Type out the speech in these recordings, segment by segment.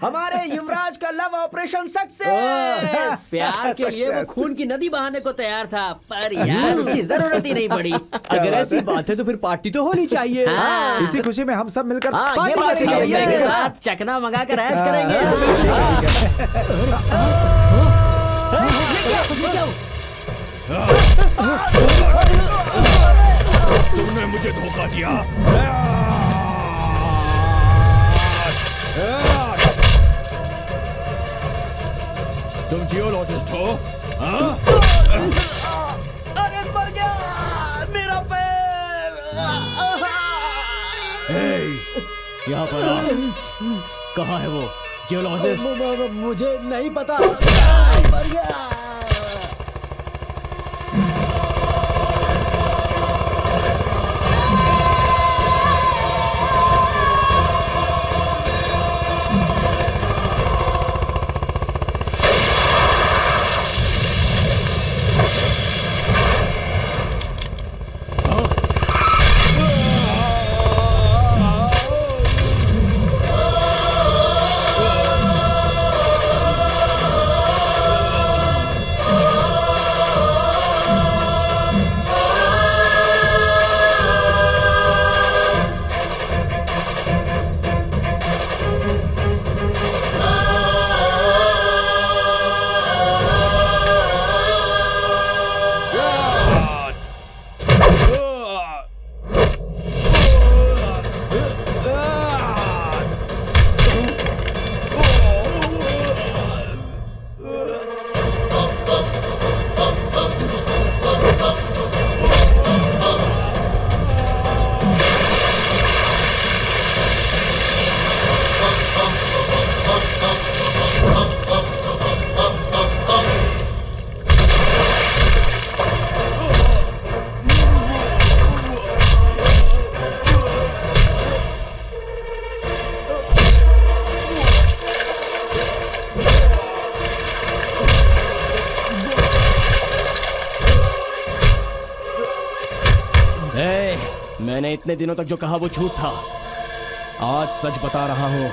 हमारे युवराज का love operation success. प्यार के लिए वो खून की नदी बहाने को तैयार था, पर यार उसकी जरूरत ही नहीं पड़ी। अगर ऐसी बात है तो फिर पार्टी तो होनी चाहिए। इसी खुशी में हम सब मिलकर ये पार्टी बात सही करेंगे। है। के साथ चकना मंगा कर ऐश करेंगे। तुमने मुझे धोखा दिया। तुम जियोलॉजिस्ट हो? हाँ? अरे मर गया मेरा पैर। यहाँ पर आ। कहाँ है वो जियोलॉजिस्ट? मुझे नहीं पता। मर गया। मैंने इतने दिनों तक जो कहा वो झूठ था। आज सच बता रहा हूँ।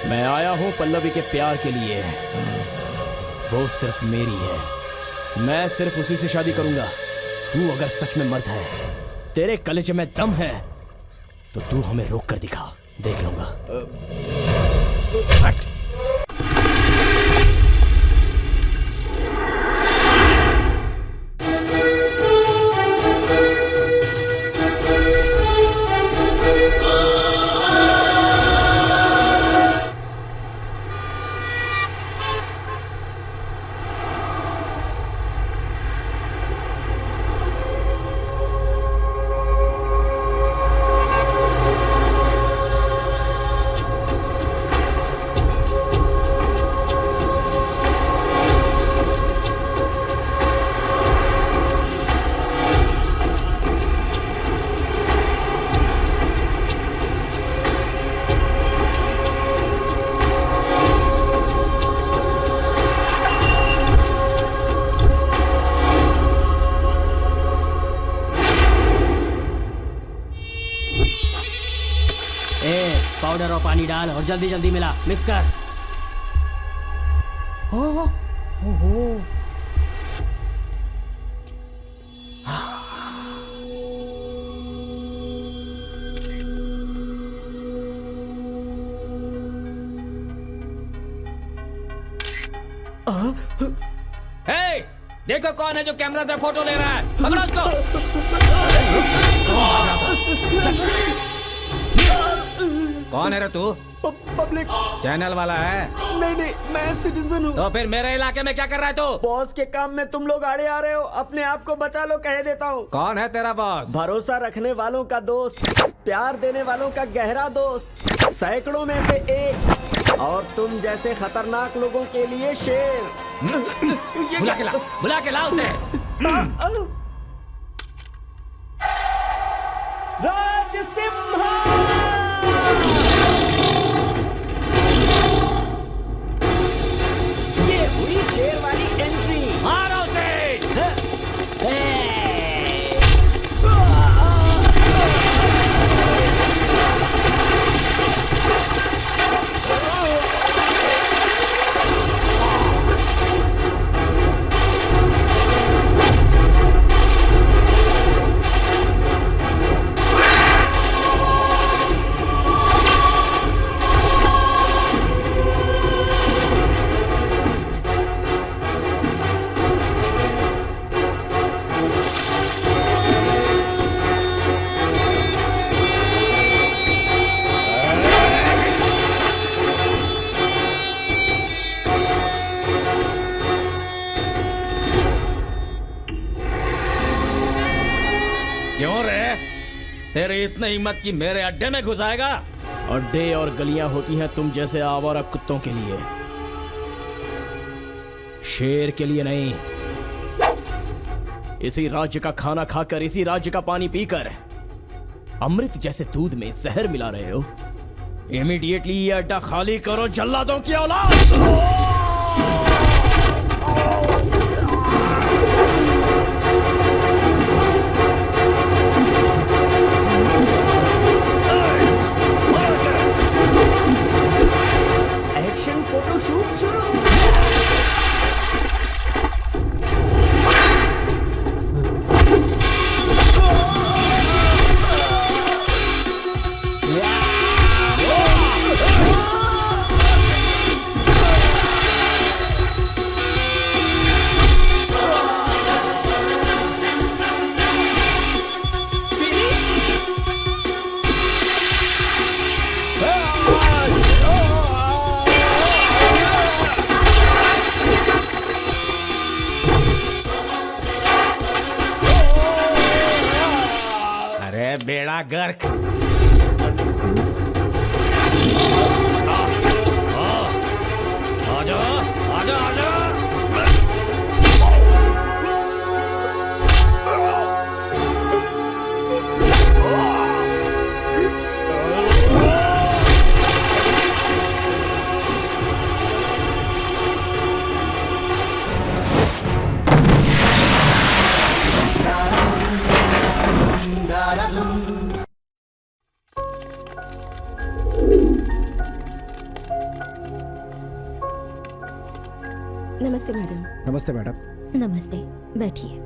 मैं आया हूँ पल्लवी के प्यार के लिए। वो सिर्फ मेरी है। मैं सिर्फ उसी से शादी करूंगा। तू अगर सच में मर्द है, तेरे कलेजे में दम है, तो तू हमें रोक कर दिखा, देख लूंगा। हट। पाउडर और पानी डाल और जल्दी जल्दी मिला, मिक्स कर। हे, देखो कौन है जो कैमरा से फोटो ले रहा है। पकड़ो उसको। कौन है रे तू? पब्लिक चैनल वाला है? नहीं, मैं सिटीजन हूँ। तो फिर मेरे इलाके में क्या कर रहा है तू? बॉस के काम में तुम लोग आड़े आ रहे हो। अपने आप को बचा लो, कह देता हूँ। कौन है तेरा बॉस? भरोसा रखने वालों का दोस्त, प्यार देने वालों का गहरा दोस्त, सैकड़ों में से एक, और तुम जैसे खतरनाक लोगों के लिए शेर। बुला के ला उसे। राज सिम्हा। ये हुई शेर वाली एंट्री। मारो उसे। क्यों रे? तेरी इतनी हिम्मत की मेरे अड्डे में घुस आएगा? अड्डे और गलियां होती हैं तुम जैसे आवारा कुत्तों के लिए, शेर के लिए नहीं। इसी राज्य का खाना खाकर, इसी राज्य का पानी पीकर अमृत जैसे दूध में जहर मिला रहे हो। इमीडिएटली ये अड्डा खाली करो, जल्लादों की औलाद। एक्शन फोटो शूट शुरू। बेड़ा गर्क। आजा आजा आजा। नमस्ते मैडम। नमस्ते मैडम। नमस्ते, बैठिए।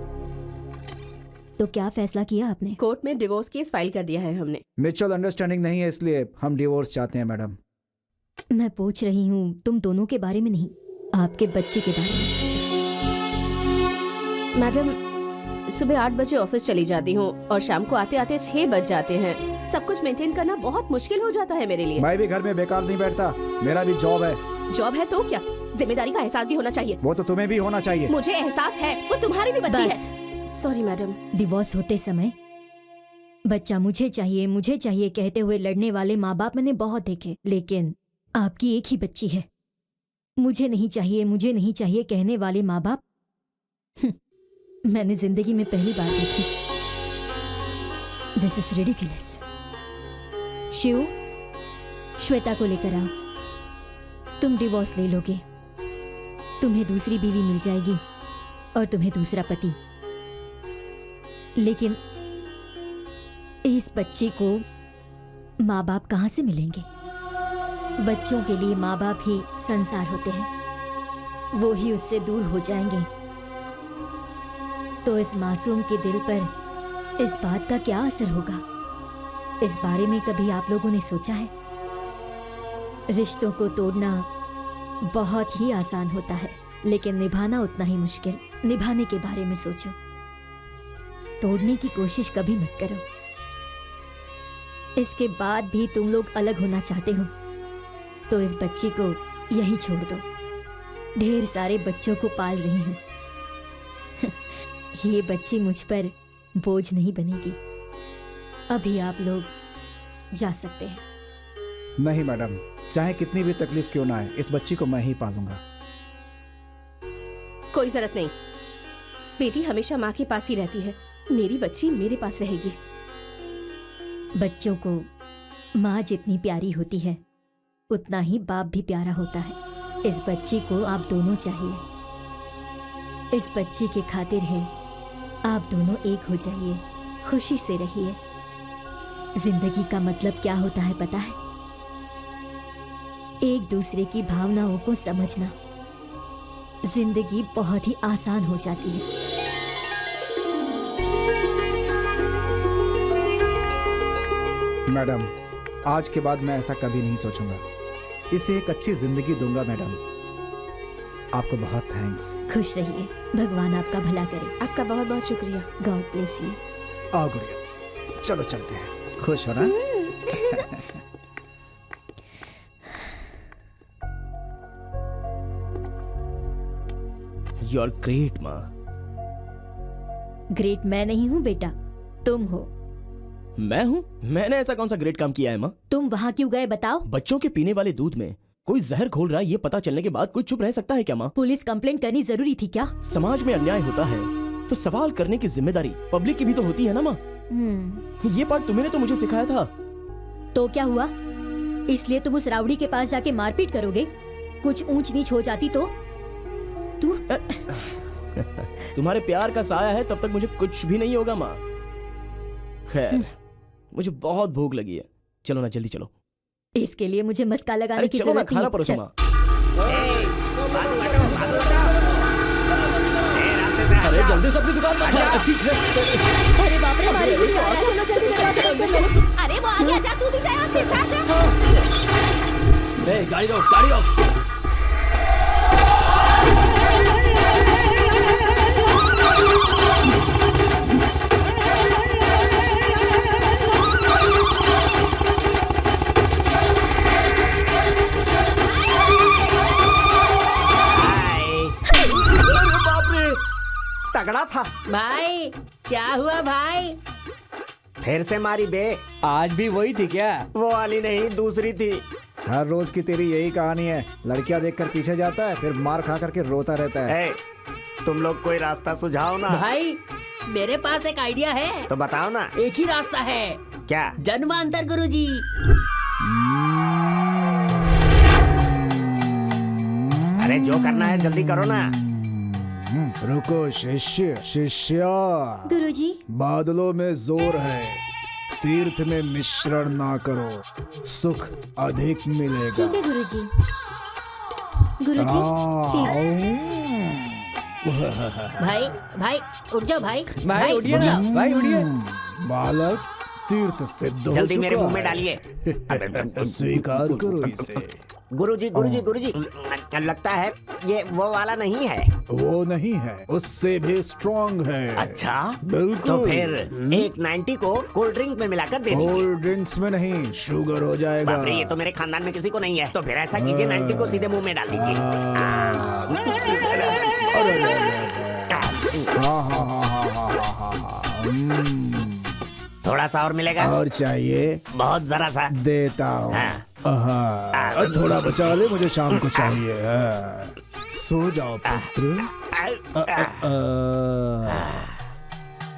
तो क्या फैसला किया आपने? कोर्ट में डिवोर्स केस फाइल कर दिया है हमने। म्यूचुअल अंडरस्टैंडिंग नहीं है, इसलिए हम डिवोर्स चाहते हैं मैडम। मैं पूछ रही हूँ तुम दोनों के बारे में नहीं, आपके बच्चे के बारे में। मैडम, सुबह 8 बजे ऑफिस चली जाती हूँ और शाम को आते आते 6 बज जाते हैं। सब कुछ मेंटेन करना बहुत मुश्किल हो जाता है मेरे लिए। मैं भी घर में बेकार नहीं बैठता, मेरा भी जॉब है। जॉब है तो क्या, जिम्मेदारी का एहसास भी होना चाहिए। वो तो तुम्हें भी होना चाहिए। मुझे एहसास है, वो तुम्हारी भी बच्ची बस। है। Sorry madam. डिवोर्स होते समय बच्चा मुझे चाहिए कहते हुए लड़ने वाले माँ बाप मैंने बहुत देखे, लेकिन आपकी एक ही बच्ची है। मुझे नहीं चाहिए कहने वाले माँ बाप मैंने जिंदगी में पहली बार देखी। This is ridiculous. Shiv, Shweta को लेकर आओ। तुम डिवोर्स ले लोगे, तुम्हें दूसरी बीवी मिल जाएगी और तुम्हें दूसरा पति। लेकिन इस बच्ची को माँ बाप कहाँ से मिलेंगे? बच्चों के लिए माँ बाप ही संसार होते हैं, वो ही उससे दूर हो जाएंगे तो इस मासूम के दिल पर इस बात का क्या असर होगा? इस बारे में कभी आप लोगों ने सोचा है? रिश्तों को तोड़ना बहुत ही आसान होता है, लेकिन निभाना उतना ही मुश्किल। निभाने के बारे में सोचो, तोड़ने की कोशिश कभी मत करो। इसके बाद भी तुम लोग अलग होना चाहते हो तो इस बच्ची को यही छोड़ दो। ढेर सारे बच्चों को पाल रही हूं। ये बच्ची मुझ पर बोझ नहीं बनेगी। अभी आप लोग जा सकते हैं। नहीं मैडम, चाहे कितनी भी तकलीफ क्यों ना आए, इस बच्ची को मैं ही पालूंगा। कोई जरूरत नहीं, बेटी हमेशा माँ के पास ही रहती है। मेरी बच्ची मेरे पास रहेगी। बच्चों को माँ जितनी प्यारी होती है उतना ही बाप भी प्यारा होता है। इस बच्ची को आप दोनों चाहिए। इस बच्ची के खातिर है आप दोनों एक हो जाइए, खुशी से रहिए। जिंदगी का मतलब क्या होता है पता है? एक दूसरे की भावनाओं को समझना। जिंदगी बहुत ही आसान हो जाती है। मैडम, आज के बाद मैं ऐसा कभी नहीं सोचूंगा। इसे एक अच्छी जिंदगी दूंगा मैडम। आपको बहुत थैंक्स। खुश रहिए, भगवान आपका भला करे। आपका बहुत बहुत शुक्रिया। God bless you. आओ गुड़िया, चलो चलते हैं। खुश हो ना? यू आर ग्रेट माँ। ग्रेट मैं नहीं हूं बेटा, तुम हो। मैं हूँ? मैंने ऐसा कौन सा ग्रेट काम किया है माँ? तुम वहाँ क्यों गए बताओ? बच्चों के पीने वाले दूध में कोई जहर घोल रहा है ये पता चलने के बाद कोई चुप रह सकता है क्या माँ? पुलिस कंप्लेंट करनी जरूरी थी क्या? समाज में अन्याय होता है तो सवाल करने की जिम्मेदारी पब्लिक की भी तो होती है ना माँ? ये पार्ट तुमने तो मुझे सिखाया था। तो क्या हुआ? इसलिए तुम उस रावड़ी के पास जाके मारपीट करोगे? कुछ ऊंच नीच हो जाती तो? तू तुम्हारे प्यार का साया है तब तक मुझे कुछ भी नहीं होगा माँ। खैर मुझे बहुत भूख लगी है, चलो ना जल्दी चलो। इसके लिए मुझे मस्का लगाने अरे की चलो ना, जरूरत खाना नहीं। परोसो चल। माँ। अरे जल्दी से अपनी दुकान पर जा। ठीक है। अरे बाप रे, हमारी भी आ रहा है। चलो जल्दी दरवाजा बंद कर चलो। अरे वो आ गया, जा तू भी जा यहाँ से, जा। ए, गाड़ी रोक, गाड़ी रोक। तगड़ा था। भाई क्या हुआ भाई? फिर से मारी बे। आज भी वही थी क्या? वो वाली नहीं, दूसरी थी। हर रोज की तेरी यही कहानी है। लड़कियां देखकर पीछे जाता है, फिर मार खा करके रोता रहता है। ए, तुम लोग कोई रास्ता सुझाओ ना। भाई मेरे पास एक आइडिया है। तो बताओ ना। एक ही रास्ता है। क्या? जन्मांतर गुरुजी। अरे जो करना है जल्दी करो ना। रुको शिष्य, शिष्या। गुरुजी। बादलों में जोर है, तीर्थ में मिश्रण ना करो, सुख अधिक मिलेगा। ठीक है गुरुजी। गुरुजी भाई भाई उठ जाओ भाई। भाई उठिए उठ ना, जाओ। भाई उठिए। बालक, तीर्थ सिद्ध हो जल्दी मेरे चुका मुंह में है। डालिए। स्वीकार करो इसे। गुरुजी गुरुजी गुरुजी, लगता है ये वो वाला नहीं है। वो नहीं है, उससे भी स्ट्रॉन्ग है। अच्छा बिल्कुल। तो फिर एक 90 को कोल्ड ड्रिंक में मिलाकर दे दीजिए। कोल्ड ड्रिंक्स में नहीं, शुगर हो जाएगा। बाप रे, ये तो मेरे खानदान में किसी को नहीं है। तो फिर ऐसा कीजिए, 90 को सीधे मुंह में डाल दीजिए। थोड़ा सा और मिलेगा? और चाहिए? बहुत जरा सा देता हूँ। थोड़ा बचा ले, मुझे शाम को चाहिए। सो जाओ पुत्र।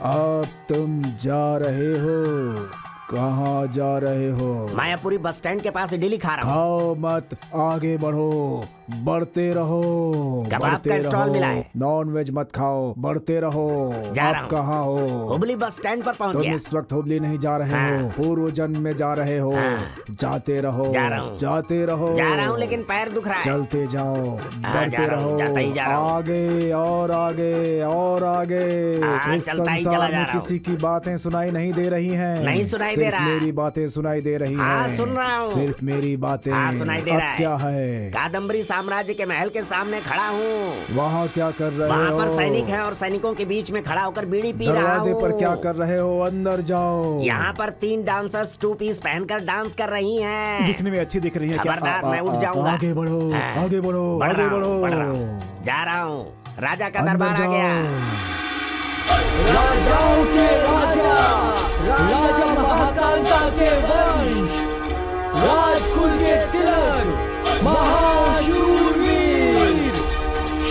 अब तुम जा रहे हो? कहाँ जा रहे हो? मायापुरी बस स्टैंड के पास इडली खा रहा हूँ। खाओ मत, आगे बढ़ो, बढ़ते रहो। कबाब बढ़ते का स्टॉल रहो। मिला है। नॉन वेज मत खाओ, बढ़ते रहो। जा रहा आप हूँ। कहाँ हो? हुबली बस स्टैंड पर पहुँच तुम गया। इस वक्त हुबली नहीं जा रहे हो, पूर्व जन्म में जा रहे हो। जाते रहो, जा रहा हूँ। जाते रहो। जा रहा हूँ लेकिन पैर दुख रहा है। चलते जाओ, जा बढ़ते रहा हूँ, रहो। जाता ही जा रहा हूँ। आगे और आगे और आगे। इस चलता ही संसार चला जा में रहा हूँ। किसी की बातें सुनाई नहीं दे रही हैं। नहीं सुनाई दे सिर्फ रहा। मेरी बातें सुनाई दे रही हाँ, हैं। सुन रहा हूँ। सिर्फ मेरी बातें। सुनाई दे अब रहा है। क्या है? कादम्बरी साम्राज्य के महल के सामने खड़ा हूँ। वहाँ क्या कर रहे वहाँ हो? पर सैनिक हैं और सैनिकों के बीच में खड़ा होकर बीड़ी पी रहा दरवाजे हूँ। पर क्या कर रहे हो? अंदर जाओ। यहाँ पर 3 डांसर्स 2 पीस पहनकर डांस कर रही हैं। दिखने में अच्छी दिख रही है क्या? खबरदार, मैं उठ जाऊंगा। आगे बढ़ो, हाँ। आगे बढ़ो, बढ़ आगे रहा हूँ, बढ़ो। बढ़ रहा हूँ। जा रहा हूँ, राजा का अंदर दरबार आ जाओ। गया। राजाओं के राजा, राजा महाकांता के वंश, राजकुल के तिलक, महाशूरवीर,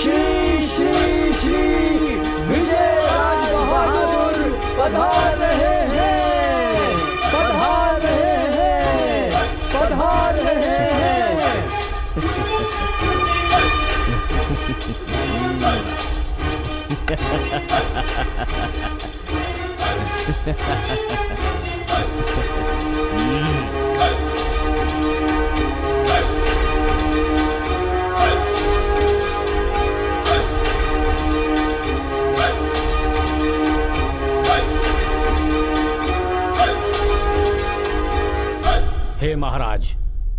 श्री श्री श्री विजय राज बहादुर पधार रहे हैं, पधार रहे हैं, पधार रहे हैं। हे महाराज,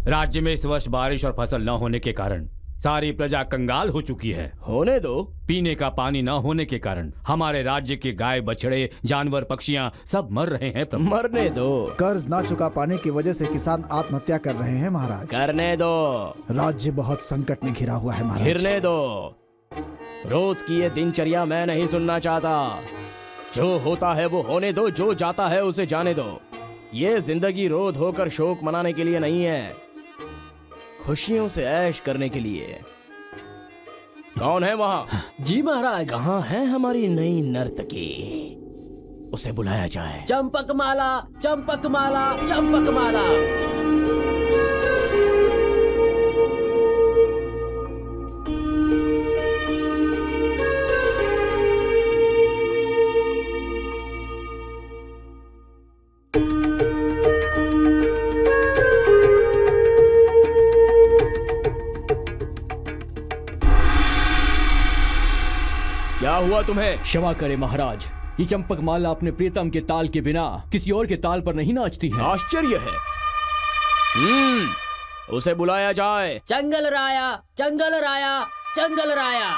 राज्य में इस वर्ष बारिश और फसल न होने के कारण सारी प्रजा कंगाल हो चुकी है। होने दो। पीने का पानी न होने के कारण हमारे राज्य के गाय बछड़े जानवर पक्षियां सब मर रहे हैं प्रभु। मरने दो। कर्ज ना चुका पाने की वजह से किसान आत्महत्या कर रहे हैं महाराज। करने दो। राज्य बहुत संकट में घिरा हुआ है महाराज। घिरने दो। रोज की ये दिनचर्या मैं नहीं सुनना चाहता। जो होता है वो होने दो, जो जाता है उसे जाने दो। ये जिंदगी रो धोकर शोक मनाने के लिए नहीं है, खुशियों से ऐश करने के लिए। कौन है वहाँ? जी महाराज। कहाँ है हमारी नई नर्तकी? उसे बुलाया जाए। चंपक माला, चंपक माला, चंपक माला। क्या हुआ तुम्हें? क्षमा करें महाराज, ये चंपक माला अपने प्रियतम के ताल के बिना किसी और के ताल पर नहीं नाचती है। आश्चर्य है। उसे बुलाया जाए। चंगल राया, चंगल राया, चंगल राया।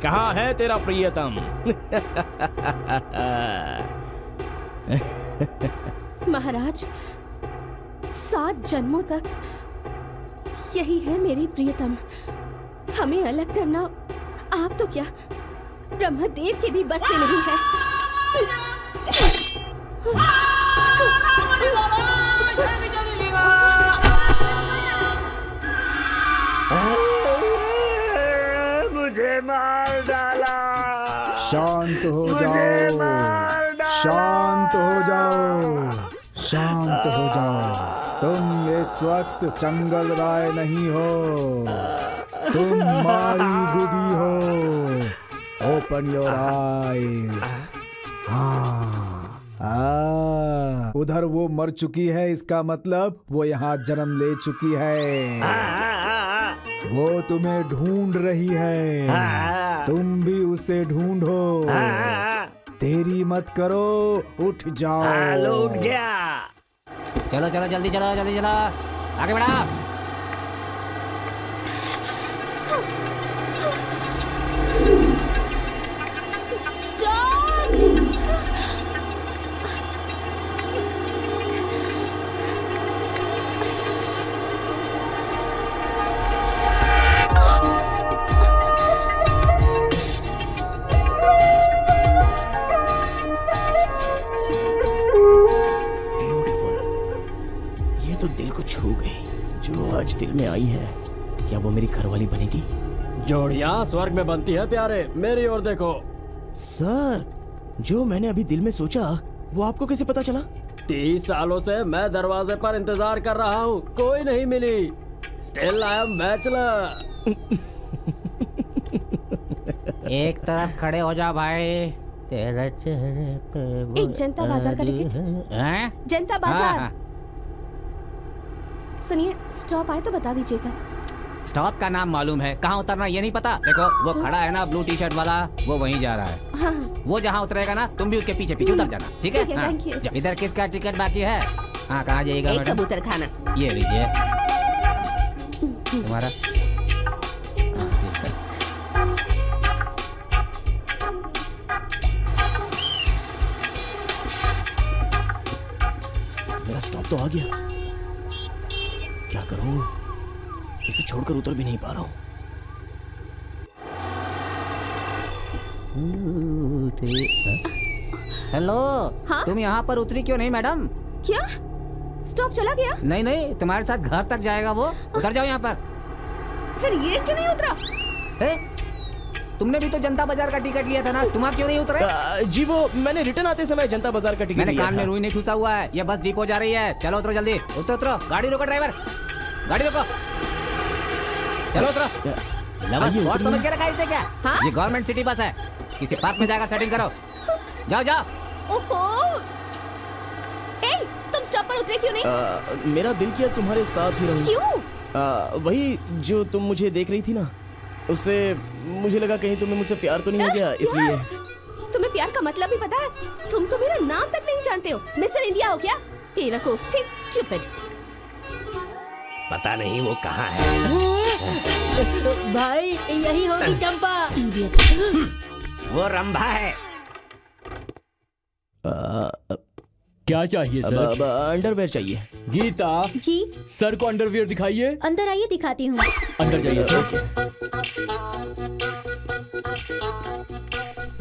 कहाँ है तेरा प्रियतम? महाराज, 7 जन्मों तक यही है मेरी प्रियतम। हमें अलग करना आप तो क्या ब्रह्मदेव के भी बस में नहीं है। मुझे मार डाला। शांत हो जाओ, शांत हो जाओ, शांत हो जाओ। तुम इस वक्त चंगल राय नहीं हो, तुम मारी गुडी हो। Open your eyes. उधर वो मर चुकी है, इसका मतलब वो यहाँ जन्म ले चुकी है। वो तुम्हें ढूंढ रही है, तुम भी उसे ढूंढो। देरी मत करो, उठ जाओ। लौट गया। चलो चलो जल्दी चलो, जल्दी चलो, आगे बढ़ा। छू गई। जो आज दिल में आई है, क्या वो मेरी घरवाली बनेगी? जोड़ियां स्वर्ग में बनती है प्यारे, मेरी ओर देखो। सर, जो मैंने अभी दिल में सोचा वो आपको कैसे पता चला? 30 सालों से मैं दरवाजे पर इंतजार कर रहा हूँ, कोई नहीं मिली। Still I am bachelor. एक तरफ खड़े हो जा भाई। तेरे चेहरे पे एक जनता बाजार का टिकट। जनता बाजार। सुनिए, स्टॉप आए तो बता दीजिएगा। स्टॉप का नाम मालूम है, कहाँ उतरना ये नहीं पता? देखो वो खड़ा है ना ब्लू टी शर्ट वाला, वो वहीं जा रहा है। हाँ। वो जहाँ उतरेगा ना, तुम भी उसके पीछे पीछे उतर जाना, ठीक है? हाँ। Thank you. इधर किसका टिकट बाकी है? हाँ, कहाँ जाइएगा एक मैडम? कबूतर खाना। ये लीजिए तुम्हारा। हाँ, ठीक है। तो आ गया, क्या करूं? इसे छोड़कर उतर भी नहीं पा रहा हूं। हेलो। हाँ? तुम यहाँ पर उतरी क्यों नहीं मैडम? क्या स्टॉप चला गया? नहीं नहीं, तुम्हारे साथ घर तक जाएगा वो। उतर जाओ यहाँ पर। फिर ये क्यों नहीं उतरा? तुमने भी तो जनता बाजार का टिकट लिया था ना, तुम्हारा क्यों नहीं उतरे? जी वो मैंने रिटर्न आते समय जनता बाजार का टिकट मैंने लिया कान था। में रुई नहीं ठूसा हुआ है। ये बस डिपो जा रही है। चलो उतरो जल्दी। उतरो उतरो। गाड़ी रोको ड्राइवर, गाड़ी रोको। चलो उतरो। बहुत समझ के रखा है इसे क्या? हाँ? ये गवर्नमेंट सिटी बस है, किसी पार्क में जाकर सेटिंग करो। जाओ जाओ। ओहो, ए, तुम स्टॉप पर उतरे क्यों नहीं? मेरा दिल किया तुम्हारे साथ ही रहूं। क्यों? वही जो तुम मुझे देख रही थी ना, उससे मुझे लगा कहीं तुम्हें मुझसे प्यार तो नहीं हो गया, इसलिए। तुम्हें प्यार का मतलब भी पता है? तुम तो मेरा नाम तक नहीं जानते हो। मिस्टर इंडिया हो क्या? बेवकूफ, छी, स्टूपिड। पता नहीं वो कहाँ है। भाई यही होगी चंपा। वो रंभा है। क्या चाहिए सर? अंडरवेयर चाहिए। गीता, जी सर को अंडरवियर दिखाइए। अंदर आइए, दिखाती हूँ। अंदर जाइए sir.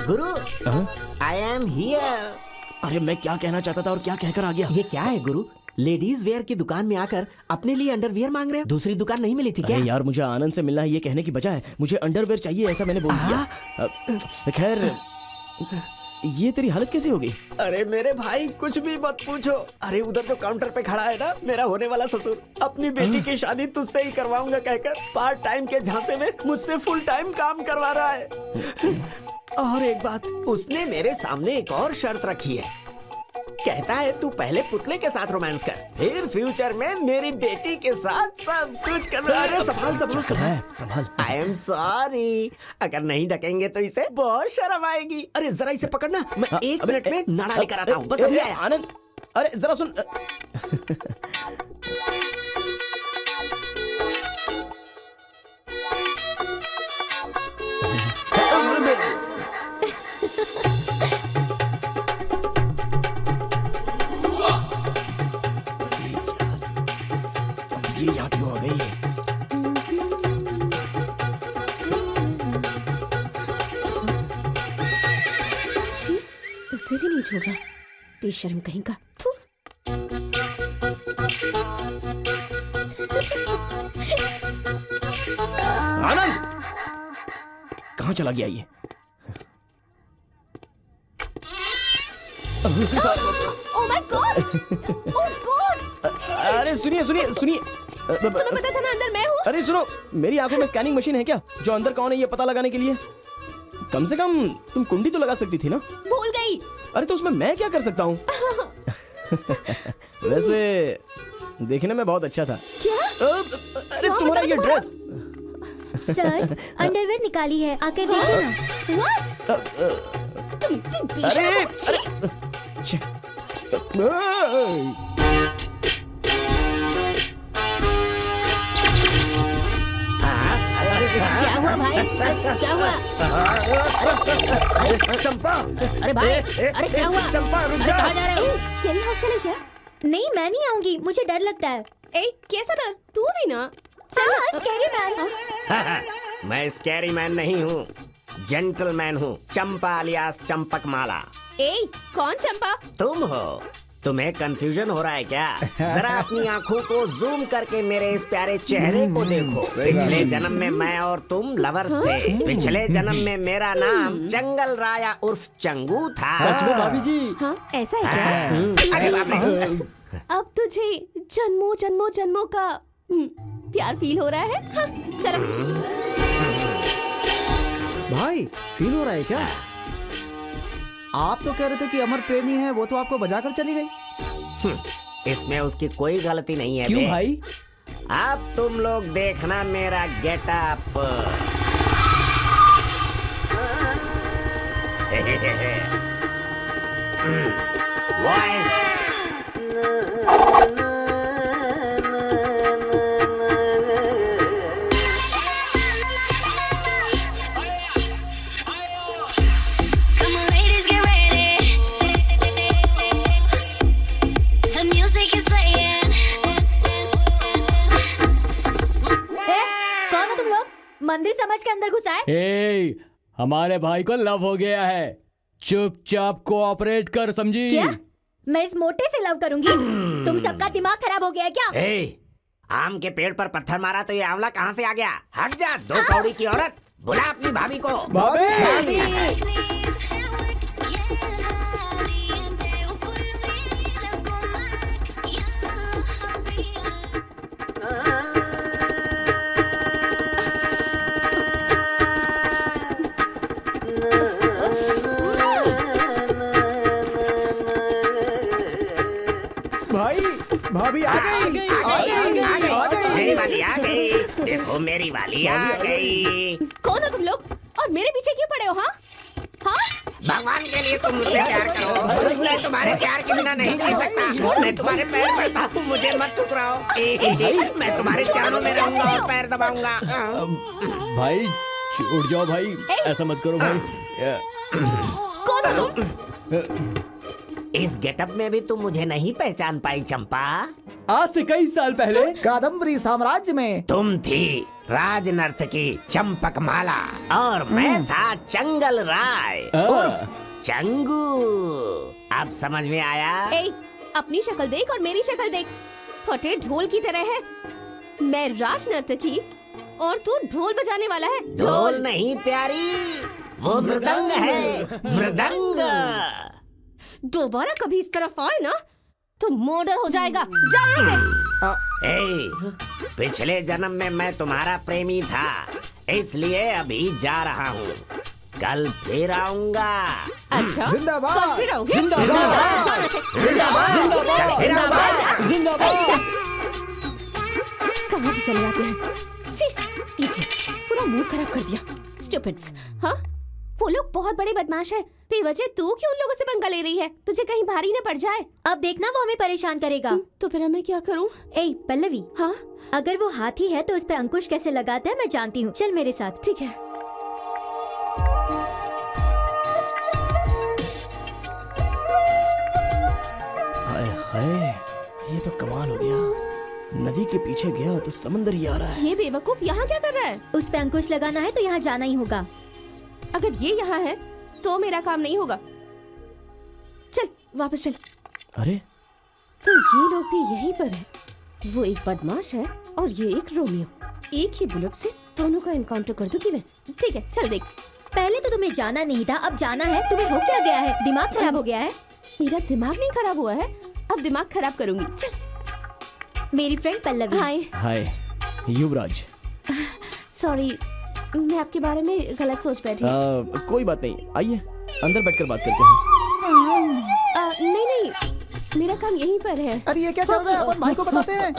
Guru, I am here. अरे मैं क्या कहना चाहता था और क्या कहकर आ गया। ये क्या है गुरु? लेडीज वेयर की दुकान में आकर अपने लिए अंडरवियर मांग रहे हो? दूसरी दुकान नहीं मिली थी क्या? अरे यार, मुझे आनंद से मिलना है ये कहने की बजाय मुझे अंडरवेयर चाहिए ऐसा मैंने बोल दिया। खैर, ये तेरी हालत कैसी होगी? अरे मेरे भाई कुछ भी मत पूछो। अरे उधर जो काउंटर पे खड़ा है ना, मेरा होने वाला ससुर, अपनी बेटी की शादी तुझसे ही करवाऊंगा कहकर पार्ट टाइम के झांसे में मुझसे फुल टाइम काम करवा रहा है। और एक बात, उसने मेरे सामने एक और शर्त रखी है। कहता है तू पहले पुतले के साथ रोमांस कर, फिर फ्यूचर में मेरी बेटी के साथ सब कुछ कर। अरे संभाल संभाल। आई एम सॉरी, अगर नहीं ढकेंगे तो इसे बहुत शर्म आएगी। अरे जरा इसे पकड़ना, मैं 1 मिनट में नाड़ा लेकर आता हूँ। बस अभी आया। आनंद, अरे जरा सुन। ये यहाँ क्यों आ गई? उसे भी नहीं छोड़ा, बेशर्म कहीं का। थू। आनंद, कहाँ चला गया ये? Oh my God! Oh God! अरे सुनिए सुनिए सुनिए। तुम्हें पता था ना अंदर मैं हूँ? अरे सुनो, मेरी आंखों में स्कैनिंग मशीन है क्या जो अंदर कौन है ये पता लगाने के लिए? कम से कम तुम कुंडी तो लगा सकती थी ना? भूल गई। अरे तो उसमें मैं क्या कर सकता हूँ? वैसे देखने में बहुत अच्छा था। क्या? अरे तुम्हारा ये ड्रेस। सर, अंडरवेयर निकाली है, आकर देखिए ना। What? तुम इतनी अरे बेशर्म हो। छे। क्या हुआ भाई? क्या हुआ? चंपा, अरे भाई, अरे क्या हुआ? चंपा रुक अरे जा। कहाँ जा रहे हो? स्कैरी हाउस चले क्या? नहीं, मैं नहीं आऊंगी, मुझे डर लगता है। ए, कैसा डर? तू भी ना। चल, स्कैरी मैन। मैं स्कैरी मैन नहीं हूँ, जेंटलमैन हूँ। चंपा अलियास चंपक माला। ए, कौन चंपा? तुम हो। तुम्हें कंफ्यूजन हो रहा है क्या? जरा अपनी आंखों को जूम करके मेरे इस प्यारे चेहरे को देखो। पिछले जन्म में मैं और तुम लवर्स थे। पिछले जन्म में मेरा नाम जंगल राया उर्फ चंगू था। सच में भाभी जी? हाँ, ऐसा है क्या? अरे बाप रे। अब तुझे जन्मों जन्मों जन्मों का प्यार फील हो रहा है? हाँ, चलो। भाई फील हो रहा है क्या? आप तो कह रहे थे कि अमर प्रेमी है, वो तो आपको बजाकर चली गई। इसमें उसकी कोई गलती नहीं है। क्यों बे? भाई? अब तुम लोग देखना मेरा getup. Come on, ladies, get ready. The music is playing. अंदर घुसा है? ए, हमारे भाई को लव हो गया है, चुपचाप कोऑपरेट कर, समझी? क्या मैं इस मोटे से लव करूंगी? तुम सबका दिमाग खराब हो गया है क्या? आम के पेड़ पर पत्थर मारा तो ये आंवला कहाँ से आ गया? हट जा, दो कौड़ी की औरत, बुला अपनी भाभी को। भाभी आ गई, मेरी वाली आ गई, देखो मेरी वाली आ गई। कौन हो तुम लोग और मेरे पीछे क्यों पड़े हो? हाँ हाँ, भगवान के लिए तुम मुझसे प्यार करो, मैं तुम्हारे प्यार के बिना नहीं जी सकता। मैं तुम्हारे पैर पड़ता हूँ, मुझे मत ठुकराओ। मैं तुम्हारे चरणों में रहूंगा और पैर दबाऊंगा। भाई उठ जाओ भाई, ऐसा मत करो भाई। कौन हो तुम? इस गेटअप में भी तुम मुझे नहीं पहचान पाई चंपा? आज से कई साल पहले कादम्बरी साम्राज्य में तुम थी राज नर्तकी चंपकमाला और मैं था चंगल राय उर्फ चंगू। अब समझ में आया? अपनी शक्ल देख और मेरी शक्ल देख, फटे ढोल की तरह है। मैं राज नर्तकी और तू ढोल बजाने वाला है। ढोल नहीं प्यारी, वो मृदंग है, मृदंग। दोबारा कभी इस तरफ आए ना तो मर्डर हो जाएगा। जा यहाँ से। पिछले जन्म में मैं तुम्हारा प्रेमी था, इसलिए अभी जा रहा हूँ, कल फिर आऊंगा। अच्छा, जिंदाबाद, कल फिर आओगे? जिंदाबाद, जिंदाबाद। कहाँ से चले जाते हैं? छी, पूरा मूड खराब कर दिया। स्टूपिड्स। हाँ, वो लोग बहुत बड़े बदमाश हैं। बेवजह तू क्यों उन लोगों से पंगा ले रही है? तुझे कहीं भारी न पड़ जाए। अब देखना वो हमें परेशान करेगा। तो फिर मैं क्या करूं? पल्लवी, हाँ, अगर वो हाथी है तो उस पे अंकुश कैसे लगाते हैं मैं जानती हूँ। चल मेरे साथ। ठीक है। हाय हाय, ये तो कमाल हो गया। नदी के पीछे गया तो समंदर ही आ रहा है। ये बेवकूफ यहाँ क्या कर रहा है? उस पे अंकुश लगाना है तो यहाँ जाना ही होगा। अगर ये यहाँ है तो मेरा काम नहीं होगा। चल वापस चल। अरे तो ये लोग भी यहीं पर है। वो एक बदमाश है और ये एक रोमियो। एक ही बुलेट से दोनों का एनकाउंटर कर दूंगी मैं। ठीक है, चल देख। पहले तो तुम्हें जाना नहीं था, अब जाना है। तुम्हें हो क्या गया है? दिमाग खराब हो गया है? मेरा दिमाग नहीं खराब हुआ है, अब दिमाग खराब करूंगी। चल। मेरी फ्रेंड पल्लवी। हाय। हाय युवराज। सॉरी, मैं आपके बारे में गलत सोच बैठी। कोई बात नहीं, आइए अंदर बैठकर बात करते हैं। नहीं, मेरा काम यहीं पर है। अरे ये क्या चल रहा है? अपन भाई को बताते हैं।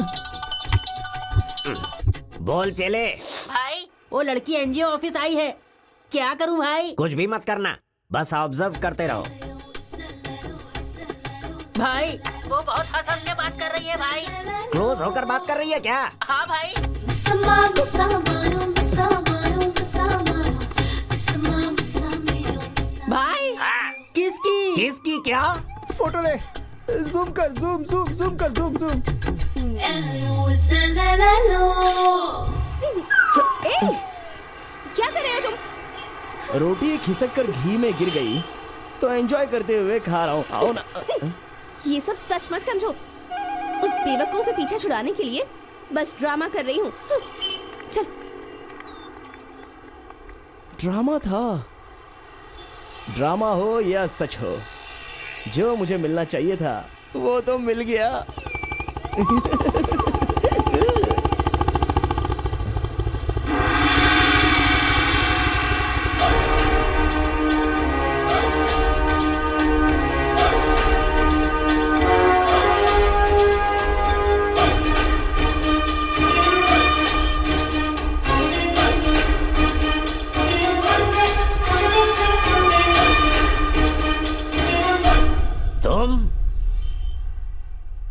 बोल चले। भाई वो लड़की एनजीओ ऑफिस आई है, क्या करूं भाई? कुछ भी मत करना, बस ऑब्जर्व करते रहो। भाई वो बहुत हंस के बात कर रही है भाई। क्लोज होकर बात कर रही है क्या? हाँ भाई। भाई किसकी? किसकी क्या? फोटो ले, जूम कर, जूम जूम जूम कर, जूम जूम। क्या कर रहे हो तुम? रोटी खिसक कर घी में गिर गई तो एंजॉय करते हुए खा रहा हूँ। आओ ना। ये सब सच मत समझो। उस बेवकूफ के पीछे छुड़ाने के लिए बस ड्रामा कर रही हूँ। चल। ड्रामा था। ड्रामा हो या सच हो, जो मुझे मिलना चाहिए था वो तो मिल गया।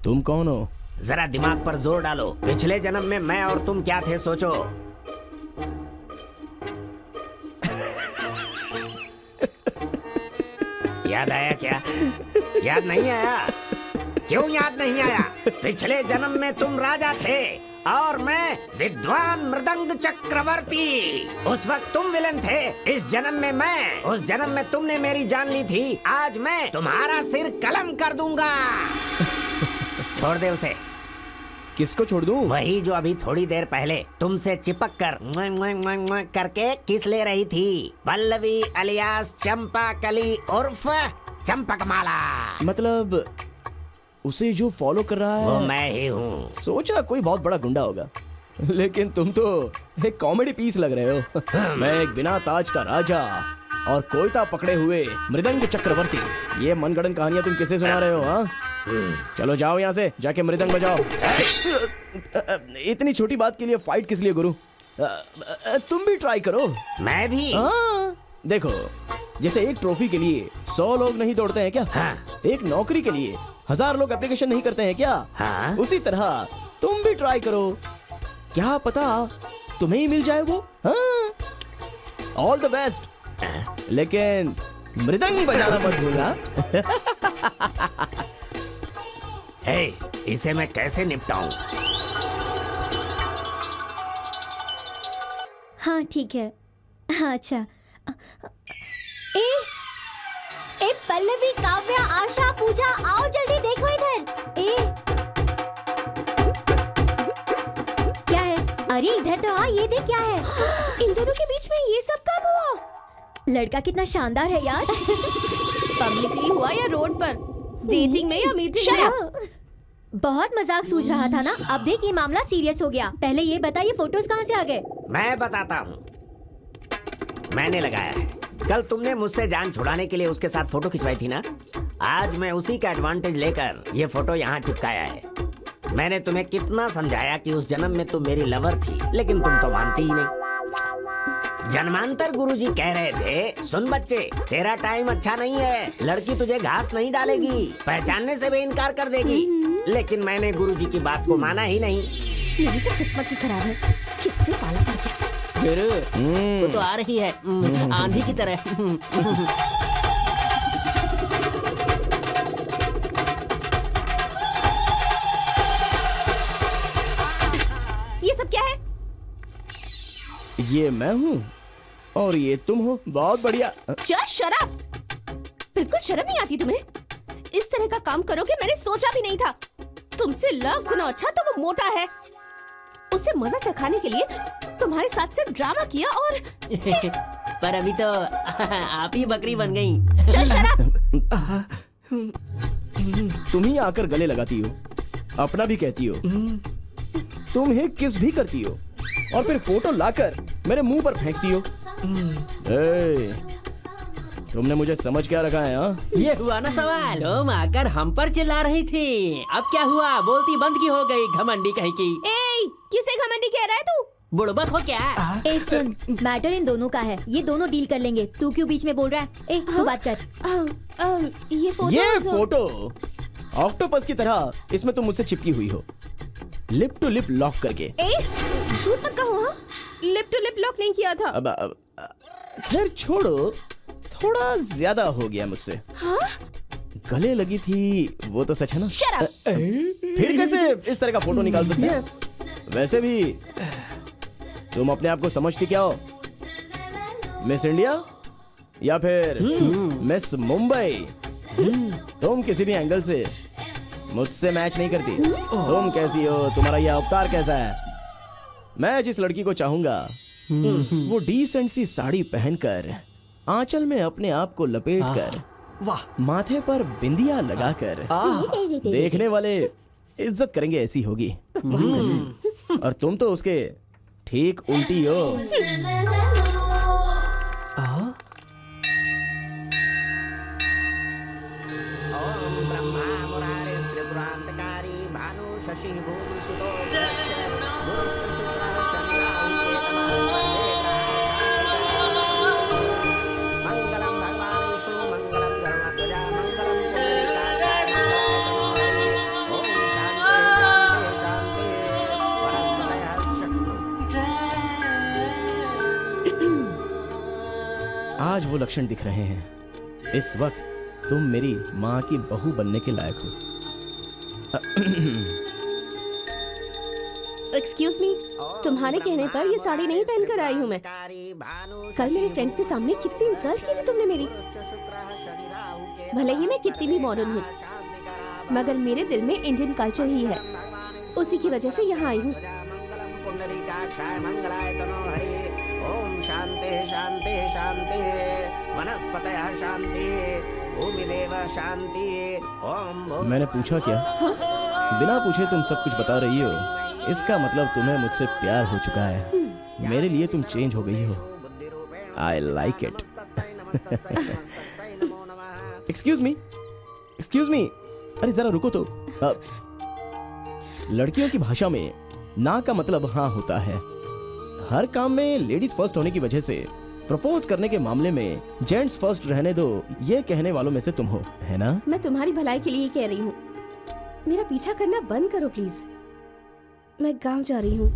तुम कौन हो? जरा दिमाग पर जोर डालो। पिछले जन्म में मैं और तुम क्या थे, सोचो। याद आया क्या? याद नहीं आया? क्यों याद नहीं आया? पिछले जन्म में तुम राजा थे और मैं विद्वान मृदंग चक्रवर्ती। उस वक्त तुम विलन थे, इस जन्म में मैं। उस जन्म में तुमने मेरी जान ली थी, आज मैं तुम्हारा सिर कलम कर दूंगा। छोड़ दे उसे। किसको छोड़ दूं? वही जो अभी थोड़ी देर पहले तुमसे चिपक कर करके किस ले रही थी। पल्लवी अलियास चंपा कली उर्फ चंपकमाला। मतलब उसे जो फॉलो कर रहा है वो मैं ही हूँ। सोचा कोई बहुत बड़ा गुंडा होगा, लेकिन तुम तो एक कॉमेडी पीस लग रहे हो। मैं एक बिना ताज का राजा और कोयता पकड़े हुए मृदंग चक्रवर्ती। ये मनगढ़ंत कहानियां तुम किसे सुना रहे हो? हाँ, चलो जाओ यहाँ से, जाके मृदंग बजाओ। इतनी छोटी बात के लिए फाइट किस लिए गुरु? तुम भी ट्राई करो। मैं भी? हाँ, देखो जैसे एक ट्रॉफी के लिए 100 लोग नहीं दौड़ते हैं क्या? हाँ। एक नौकरी के लिए 1000 लोग एप्लीकेशन नहीं करते हैं क्या? हाँ। उसी तरह तुम भी ट्राई करो, क्या पता तुम्हें ही मिल जाए वो। हाँ, ऑल द बेस्ट। लेकिन मृदंग बजाना मत भूलना। हे, इसे मैं कैसे निपटाऊं? हाँ ठीक है। हाँ अच्छा। ए पल्लवी, काव्या, आशा, पूजा, आओ जल्दी देखो इधर। क्या है? अरे इधर तो आ, ये देख क्या है। इन दोनों के बीच में ये सब कब हुआ? लड़का कितना शानदार है यार। पब्लिकली हुआ या रोड पर? डेटिंग में या मीटिंग में? बहुत मजाक सूझ रहा था ना, अब देख ये मामला सीरियस हो गया। पहले ये बता, ये फोटोज कहाँ से आ गए? मैं बताता हूँ, मैंने लगाया है। कल तुमने मुझसे जान छुड़ाने के लिए उसके साथ फोटो खिंचवाई थी ना, आज मैं उसी का एडवांटेज लेकर ये फोटो यहाँ चिपकाया है। मैंने तुम्हें कितना समझाया कि उस जन्म में तुम मेरी लवर थी, लेकिन तुम तो मानती ही नहीं। जन्मांतर गुरुजी कह रहे थे, सुन बच्चे, तेरा टाइम अच्छा नहीं है, लड़की तुझे घास नहीं डालेगी, पहचानने से भी इनकार कर देगी। लेकिन मैंने गुरुजी की बात को माना ही नहीं। मेरी तो किस्मत ही खराब है, किससे पाला पड़ गया। गुरु, वो तो आ रही है आंधी की तरह। ये सब क्या है? ये मैं हूँ और ये तुम हो। बहुत बढ़िया। Just shut up. बिल्कुल शर्म नहीं आती तुम्हें? इस तरह का काम करोगे मैंने सोचा भी नहीं था। तुमसे लाख गुना अच्छा तो वो मोटा है। उसे मजा चखाने के लिए तुम्हारे साथ सिर्फ ड्रामा किया और पर अभी तो आप ही बकरी बन गई। Just shut up. तुम ही आकर गले लगाती हो, अपना भी कहती हो, तुम ही किस भी करती हो और फिर फोटो लाकर मेरे मुंह पर फेंकती हो। तुमने मुझे समझ क्या रखा है? हाँ, ये हुआ ना सवाल। तुम आकर हम पर चिल्ला रही थी, अब क्या हुआ? बोलती बंद की हो गई, घमंडी कहीं की। ए, किसे घमंडी कह रहा है तू? बुड़बक हो क्या? ए सुन, मैटर इन दोनों का है, ये दोनों डील कर लेंगे। तू क्यों बीच में बोल रहा है? ए तू बात कर। ये फोटो ऑक्टोपस की तरह इसमें तुम मुझसे चिपकी हुई हो, लिप टू लिप लॉक करके। झूठ मत कहो। हाँ, लिप टू लिप लॉक नहीं किया था। अब खैर छोड़ो, थोड़ा ज्यादा हो गया मुझसे। हाँ? गले लगी थी वो तो सच है ना? Shut up! फिर कैसे इस तरह का फोटो निकाल सकते हैं? वैसे भी तुम अपने आप को समझती क्या हो? मिस इंडिया या फिर मिस मुंबई? तुम किसी भी एंगल से मुझसे मैच नहीं करती। तुम कैसी हो, तुम्हारा यह अवतार कैसा है? मैं जिस लड़की को चाहूंगा वो डिसेंट सी साड़ी पहनकर, आंचल में अपने आप को लपेटकर, वाह, माथे पर बिंदिया लगाकर देखने वाले इज्जत करेंगे, ऐसी होगी। और तुम तो उसके ठीक उल्टी हो। आज वो लक्षण दिख रहे हैं। इस वक्त तुम मेरी माँ की बहू बनने के लायक हो। एक्सक्यूज मी, तुम्हारे कहने पर ये साड़ी नहीं पहनकर आई हूँ मैं। कल मेरे फ्रेंड्स के सामने कितनी इंसल्ट की थी तुमने मेरी। भले ही मैं कितनी भी मॉडर्न हूँ, मगर मेरे दिल में इंडियन कल्चर ही है, उसी की वजह से यहाँ आई हूँ। ओम शांति शांति शांति वनस्पतयः शांति भूमिदेव शांति ओम। मैंने पूछा क्या? बिना पूछे तुम सब कुछ बता रही हो, इसका मतलब तुम्हें मुझसे प्यार हो चुका है। मेरे लिए तुम चेंज हो गई हो। I like it. Excuse me, अरे जरा रुको तो। लड़कियों की भाषा में ना का मतलब हाँ होता है। हर काम में लेडीज फर्स्ट होने की वजह से प्रपोज करने के मामले में जेंट्स फर्स्ट रहने दो, ये कहने वालों में से तुम हो, है ना? मैं तुम्हारी भलाई के लिए कह रही हूँ, मेरा पीछा करना बंद करो प्लीज। मैं गांव जा रही हूँ।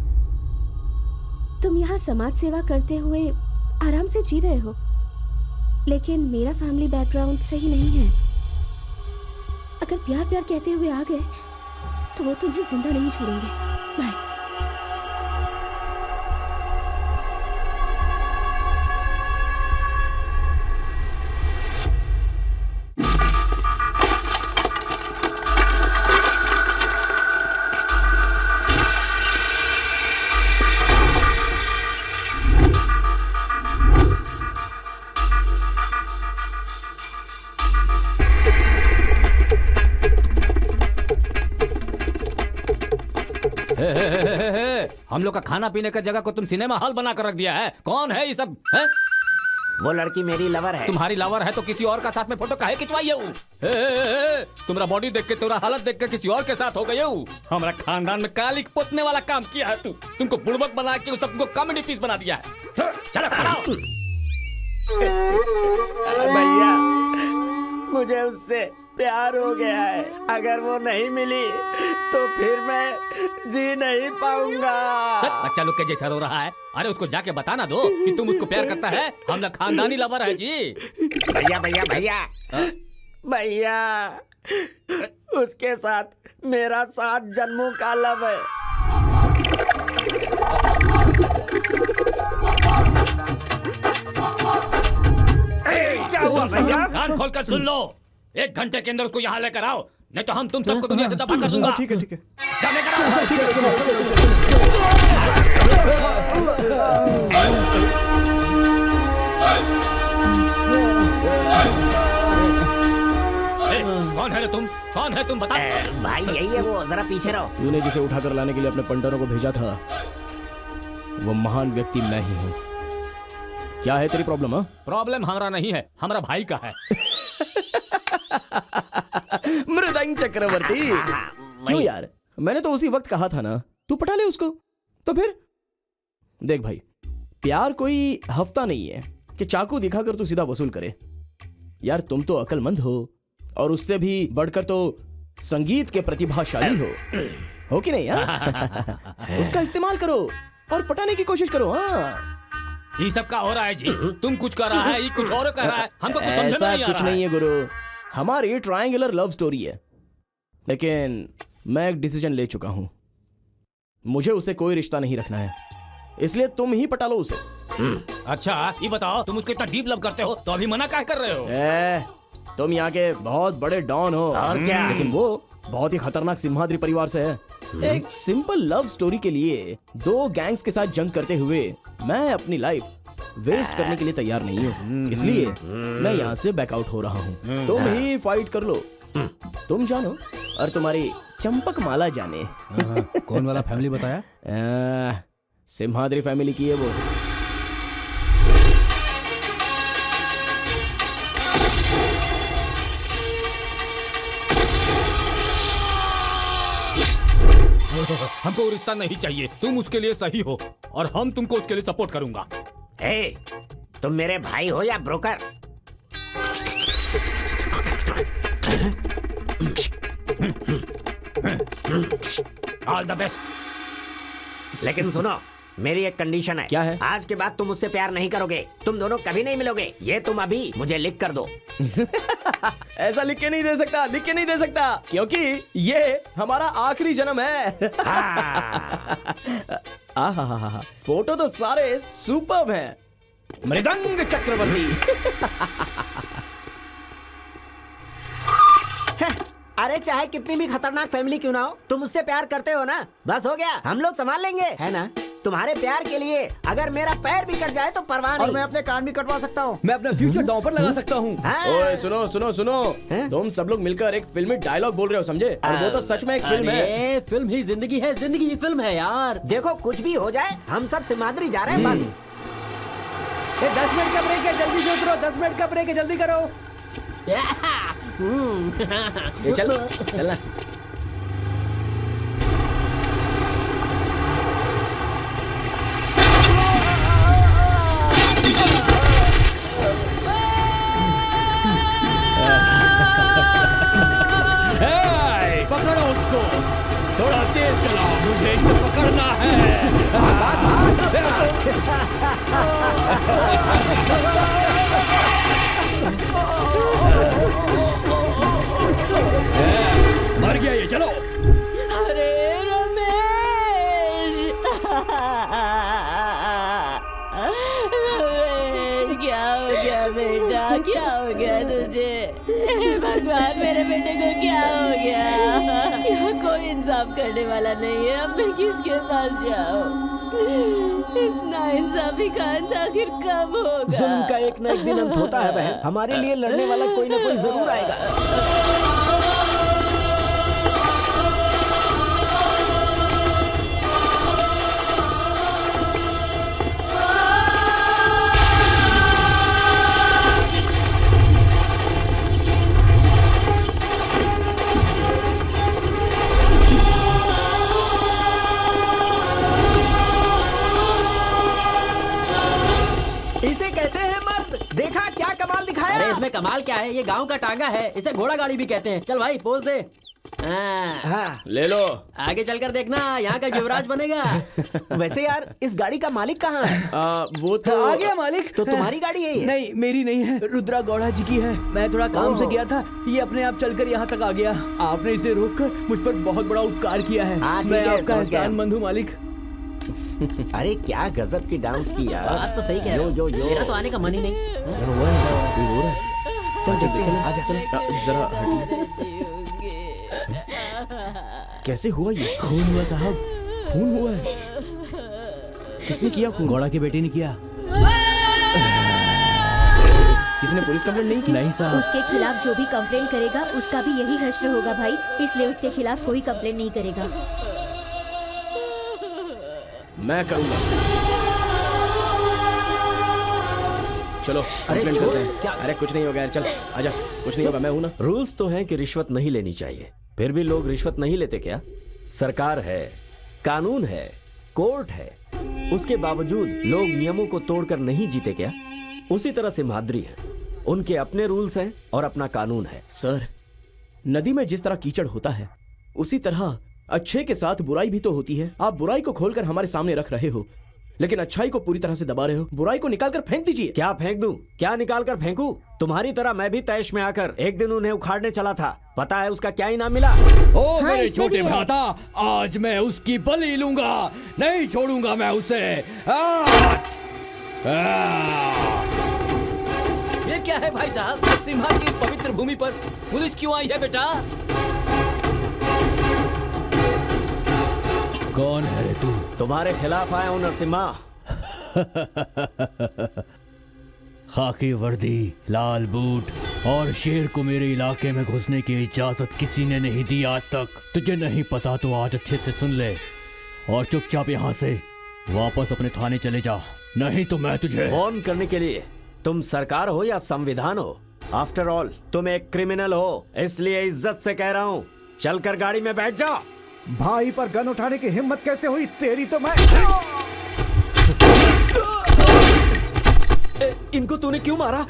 तुम यहाँ समाज सेवा करते हुए आराम से जी रहे हो, लेकिन मेरा फैमिली बैकग्राउंड सही नहीं है। अगर प्यार प्यार कहते हुए आ गए तो वो तुम्हें जिंदा नहीं छोड़ेंगे। बाय। हम लोग का खाना पीने का जगह को तुम सिनेमा हॉल बना कर रख दिया है। कौन है ये सब है? वो लड़की मेरी लवर है। तुम्हारी लवर है तो किसी और का साथ में फोटो काहे खिंचवाई है? तुम्हारा बॉडी देख के, तुम्हारा हालत देख के किसी और के साथ हो गई हो। हमारा खानदान में काली पोतने वाला काम किया है तू। तुमको बुड़बक बना के सबको कॉमेडी पीस बना दिया है। चलो खड़ा हो। भैया, मुझे उससे प्यार हो गया है। अगर वो नहीं मिली तो फिर मैं जी नहीं पाऊंगा। बच्चा लोग के जैसा रो रहा है। अरे उसको जाके बताना दो कि तुम उसको प्यार करता है। हम लोग खानदानी लवर है जी। भैया भैया भैया भैया, उसके साथ मेरा 7 जन्मों का लव है। क्या हुआ भैया? कान खोल कर सुन लो। 1 घंटे के अंदर उसको यहाँ लेकर आओ, नहीं तो हम तुम सबको दुनिया से दफा कर दूंगा। ठीक है। जा लेकर आओ। कौन है तुम? कौन है तुम? बता। भाई यही है वो, जरा पीछे रहो। तूने जिसे उठाकर लाने के लिए अपने पंटरों को भेजा था, वो महान व्यक्ति मैं ही हूँ। क्या है तेरी प्रॉब्लम? हाँ, प्रॉब्लम हमारा नहीं है, हमारा भाई का है। मृदंग चक्रवर्ती। क्यों यार, मैंने तो उसी वक्त कहा था ना, तू पटा ले उसको। तो फिर देख भाई, प्यार कोई हफ्ता नहीं है कि चाकू दिखाकर तू सीधा वसूल करे। यार तुम तो अक्लमंद हो, और उससे भी बढ़कर तो संगीत के प्रतिभाशाली हो कि नहीं? यार उसका इस्तेमाल करो और पटाने की कोशिश करो। हाँ, ये सब का हो रहा है जी। तुम कुछ कर रहा है, ये कुछ और कर रहा है। हमको कुछ समझ में ऐसा नहीं आ कुछ रहा नहीं है गुरु, हमारी ट्रायंगुलर लव स्टोरी है। लेकिन मैं एक डिसीजन ले चुका हूं, मुझे उसे कोई रिश्ता नहीं रखना है, इसलिए तुम ही पटा लो उसे। अच्छा ये बताओ, तुम उसको इतना डीप लव करते हो तो अभी मना क्या कर रहे हो? तुम यहाँ के बहुत बड़े डॉन हो, और क्या? लेकिन वो बहुत ही खतरनाक सिम्हाद्री परिवार से है। एक सिंपल लव स्टोरी के लिए 2 गैंग्स के साथ जंग करते हुए मैं अपनी लाइफ वेस्ट करने के लिए तैयार नहीं हूँ, इसलिए मैं यहाँ से बैकआउट हो रहा हूँ। तुम ही फाइट कर लो, तुम जानो और तुम्हारी चंपक माला जाने। कौन वाला फैमिली बताया? सिम्हाद्री फैमिली की है वो। हमको रिश्ता नहीं चाहिए, तुम उसके लिए सही हो और हम तुमको उसके लिए सपोर्ट करूंगा। हे, तुम मेरे भाई हो या ब्रोकर? All the best. लेकिन सुनो, मेरी एक कंडीशन है। क्या है? आज के बाद तुम मुझसे प्यार नहीं करोगे, तुम दोनों कभी नहीं मिलोगे। ये तुम अभी मुझे लिख कर दो। ऐसा लिख के नहीं दे सकता, लिख के नहीं दे सकता, क्योंकि ये हमारा आखिरी जन्म है। आहा, फोटो तो सारे सुपर्ब हैं। मृदंग चक्रवर्ती। अरे चाहे कितनी भी खतरनाक फैमिली क्यों ना हो, तुम मुझसे प्यार करते हो ना, बस हो गया, हम लोग संभाल लेंगे, है ना? तुम्हारे प्यार के लिए अगर मेरा पैर भी कट जाए तो परवाह नहीं। और मैं अपने कान भी कटवा सकता हूँ। मैं अपना फ्यूचर दांव पर लगा सकता हूँ। हाँ। ओए सुनो सुनो सुनो, हैं? तुम सब लोग मिलकर एक फिल्मी डायलॉग बोल रहे हो, समझे? और वो तो सच में एक फिल्म है। अरे फिल्म ही जिंदगी है, जिंदगी ही फिल्म है यार। देखो कुछ भी हो जाए, हम सब सिमाद्री जा रहे हैं बस। 10 मिनट का ब्रेक है, जल्दी से उतरो। 10 मिनट का ब्रेक है, जल्दी करो। ये चल चलना। पकड़ो उसको, थोड़ा तेज चलाओ, मुझे इसे पकड़ना है। मर गया ये, चलो। अरे रमेश, रमेश क्या हो गया बेटा, क्या हो गया तुझे? हे भगवान, मेरे बेटे को क्या हो गया? यहाँ कोई इंसाफ करने वाला नहीं है, अब मैं किसके पास जाऊँ? इस नाइंसाफी का अंत आखिर कब होगा? जुल्म का एक ना एक दिन अंत होता है बहन, हमारे लिए लड़ने वाला कोई ना कोई जरूर आएगा। इसे कहते हैं मर्द, देखा क्या कमाल दिखाया। अरे इसमें कमाल क्या है, ये गांव का टांगा है, इसे घोड़ा गाड़ी भी कहते हैं। चल भाई पोज दे। हाँ। ले लो। आगे चलकर देखना, यहाँ का युवराज बनेगा। वैसे यार इस गाड़ी का मालिक कहाँ है? वो तो आ गया मालिक। तो तुम्हारी गाड़ी है ये? नहीं, मेरी नहीं है, रुद्रा गौड़ा जी की है। मैं थोड़ा काम से गया था, ये अपने आप चलकर यहाँ तक आ गया। आपने इसे रोककर मुझ पर बहुत बड़ा उपकार किया है। हाँ, ठीक मैं है, आपका समझ गया। एहसानमंद हूँ मालिक। अरे क्या गजब की डांस की यार। बात तो सही कह रहे हो, मेरा तो आने का मन ही नहीं। चल देखते हैं, आजा चल। जरा हटिए। कैसे हुआ ये? खून हुआ साहब, खून हुआ है? किसने किया खून? गौड़ा की बेटी ने किया। किसने पुलिस कंप्लेंट नहीं की? नहीं साहब। उसके खिलाफ जो भी कंप्लेंट करेगा उसका भी यही हश्र होगा भाई, इसलिए उसके खिलाफ कोई कंप्लेंट नहीं करेगा। मैं करूंगा। चलो कंप्लेंट छोड़, करते हैं। अरे कुछ नहीं होगा यार, चल आजा, कुछ नहीं होगा, मैं हूं ना। रूल्स तो हैं कि रिश्वत नहीं लेनी चाहिए, फिर भी लोग रिश्वत नहीं लेते क्या? सरकार है, कानून है, कोर्ट है, उसके बावजूद लोग नियमों को तोड़कर नहीं जीते क्या? उसी तरह से सिम्हाद्री है, उनके अपने रूल्स हैं और अपना कानून है। सर, नदी में जिस तरह कीचड़ होता है, उसी तरह अच्छे के साथ बुराई भी तो होती है। आप बुराई को खोलकर हमारे सामने रख रहे हो, लेकिन अच्छाई को पूरी तरह से दबा रहे हो। बुराई को निकालकर फेंक दीजिए। क्या फेंक दूं? क्या निकाल कर फेंकूं? तुम्हारी तरह मैं भी तैश में आकर एक दिन उन्हें उखाड़ने चला था, पता है उसका क्या इनाम मिला? ओ मेरे इसमें छोटे भी है। भ्राता, आज मैं उसकी बलि लूंगा, नहीं छोड़ूंगा मैं उसे। ये क्या है भाई साहब, सिम्हा की इस पवित्र भूमि पर पुलिस क्यों आई है बेटा? कौन है रे तू? तुम्हारे खिलाफ आया हूं नरसिम्हा। खाकी वर्दी, लाल बूट और शेर को मेरे इलाके में घुसने की इजाजत किसी ने नहीं दी आज तक। तुझे नहीं पता तो आज अच्छे से सुन ले और चुपचाप यहाँ से वापस अपने थाने चले जा, नहीं तो मैं तुझे। फोन करने के लिए तुम सरकार हो या संविधान हो, आफ्टर ऑल तुम एक क्रिमिनल हो, इसलिए इज्जत से कह रहा हूँ, चलकर गाड़ी में बैठ जाओ। भाई पर गन उठाने की हिम्मत कैसे हुई तेरी? तो मैं इनको तूने क्यों मारा?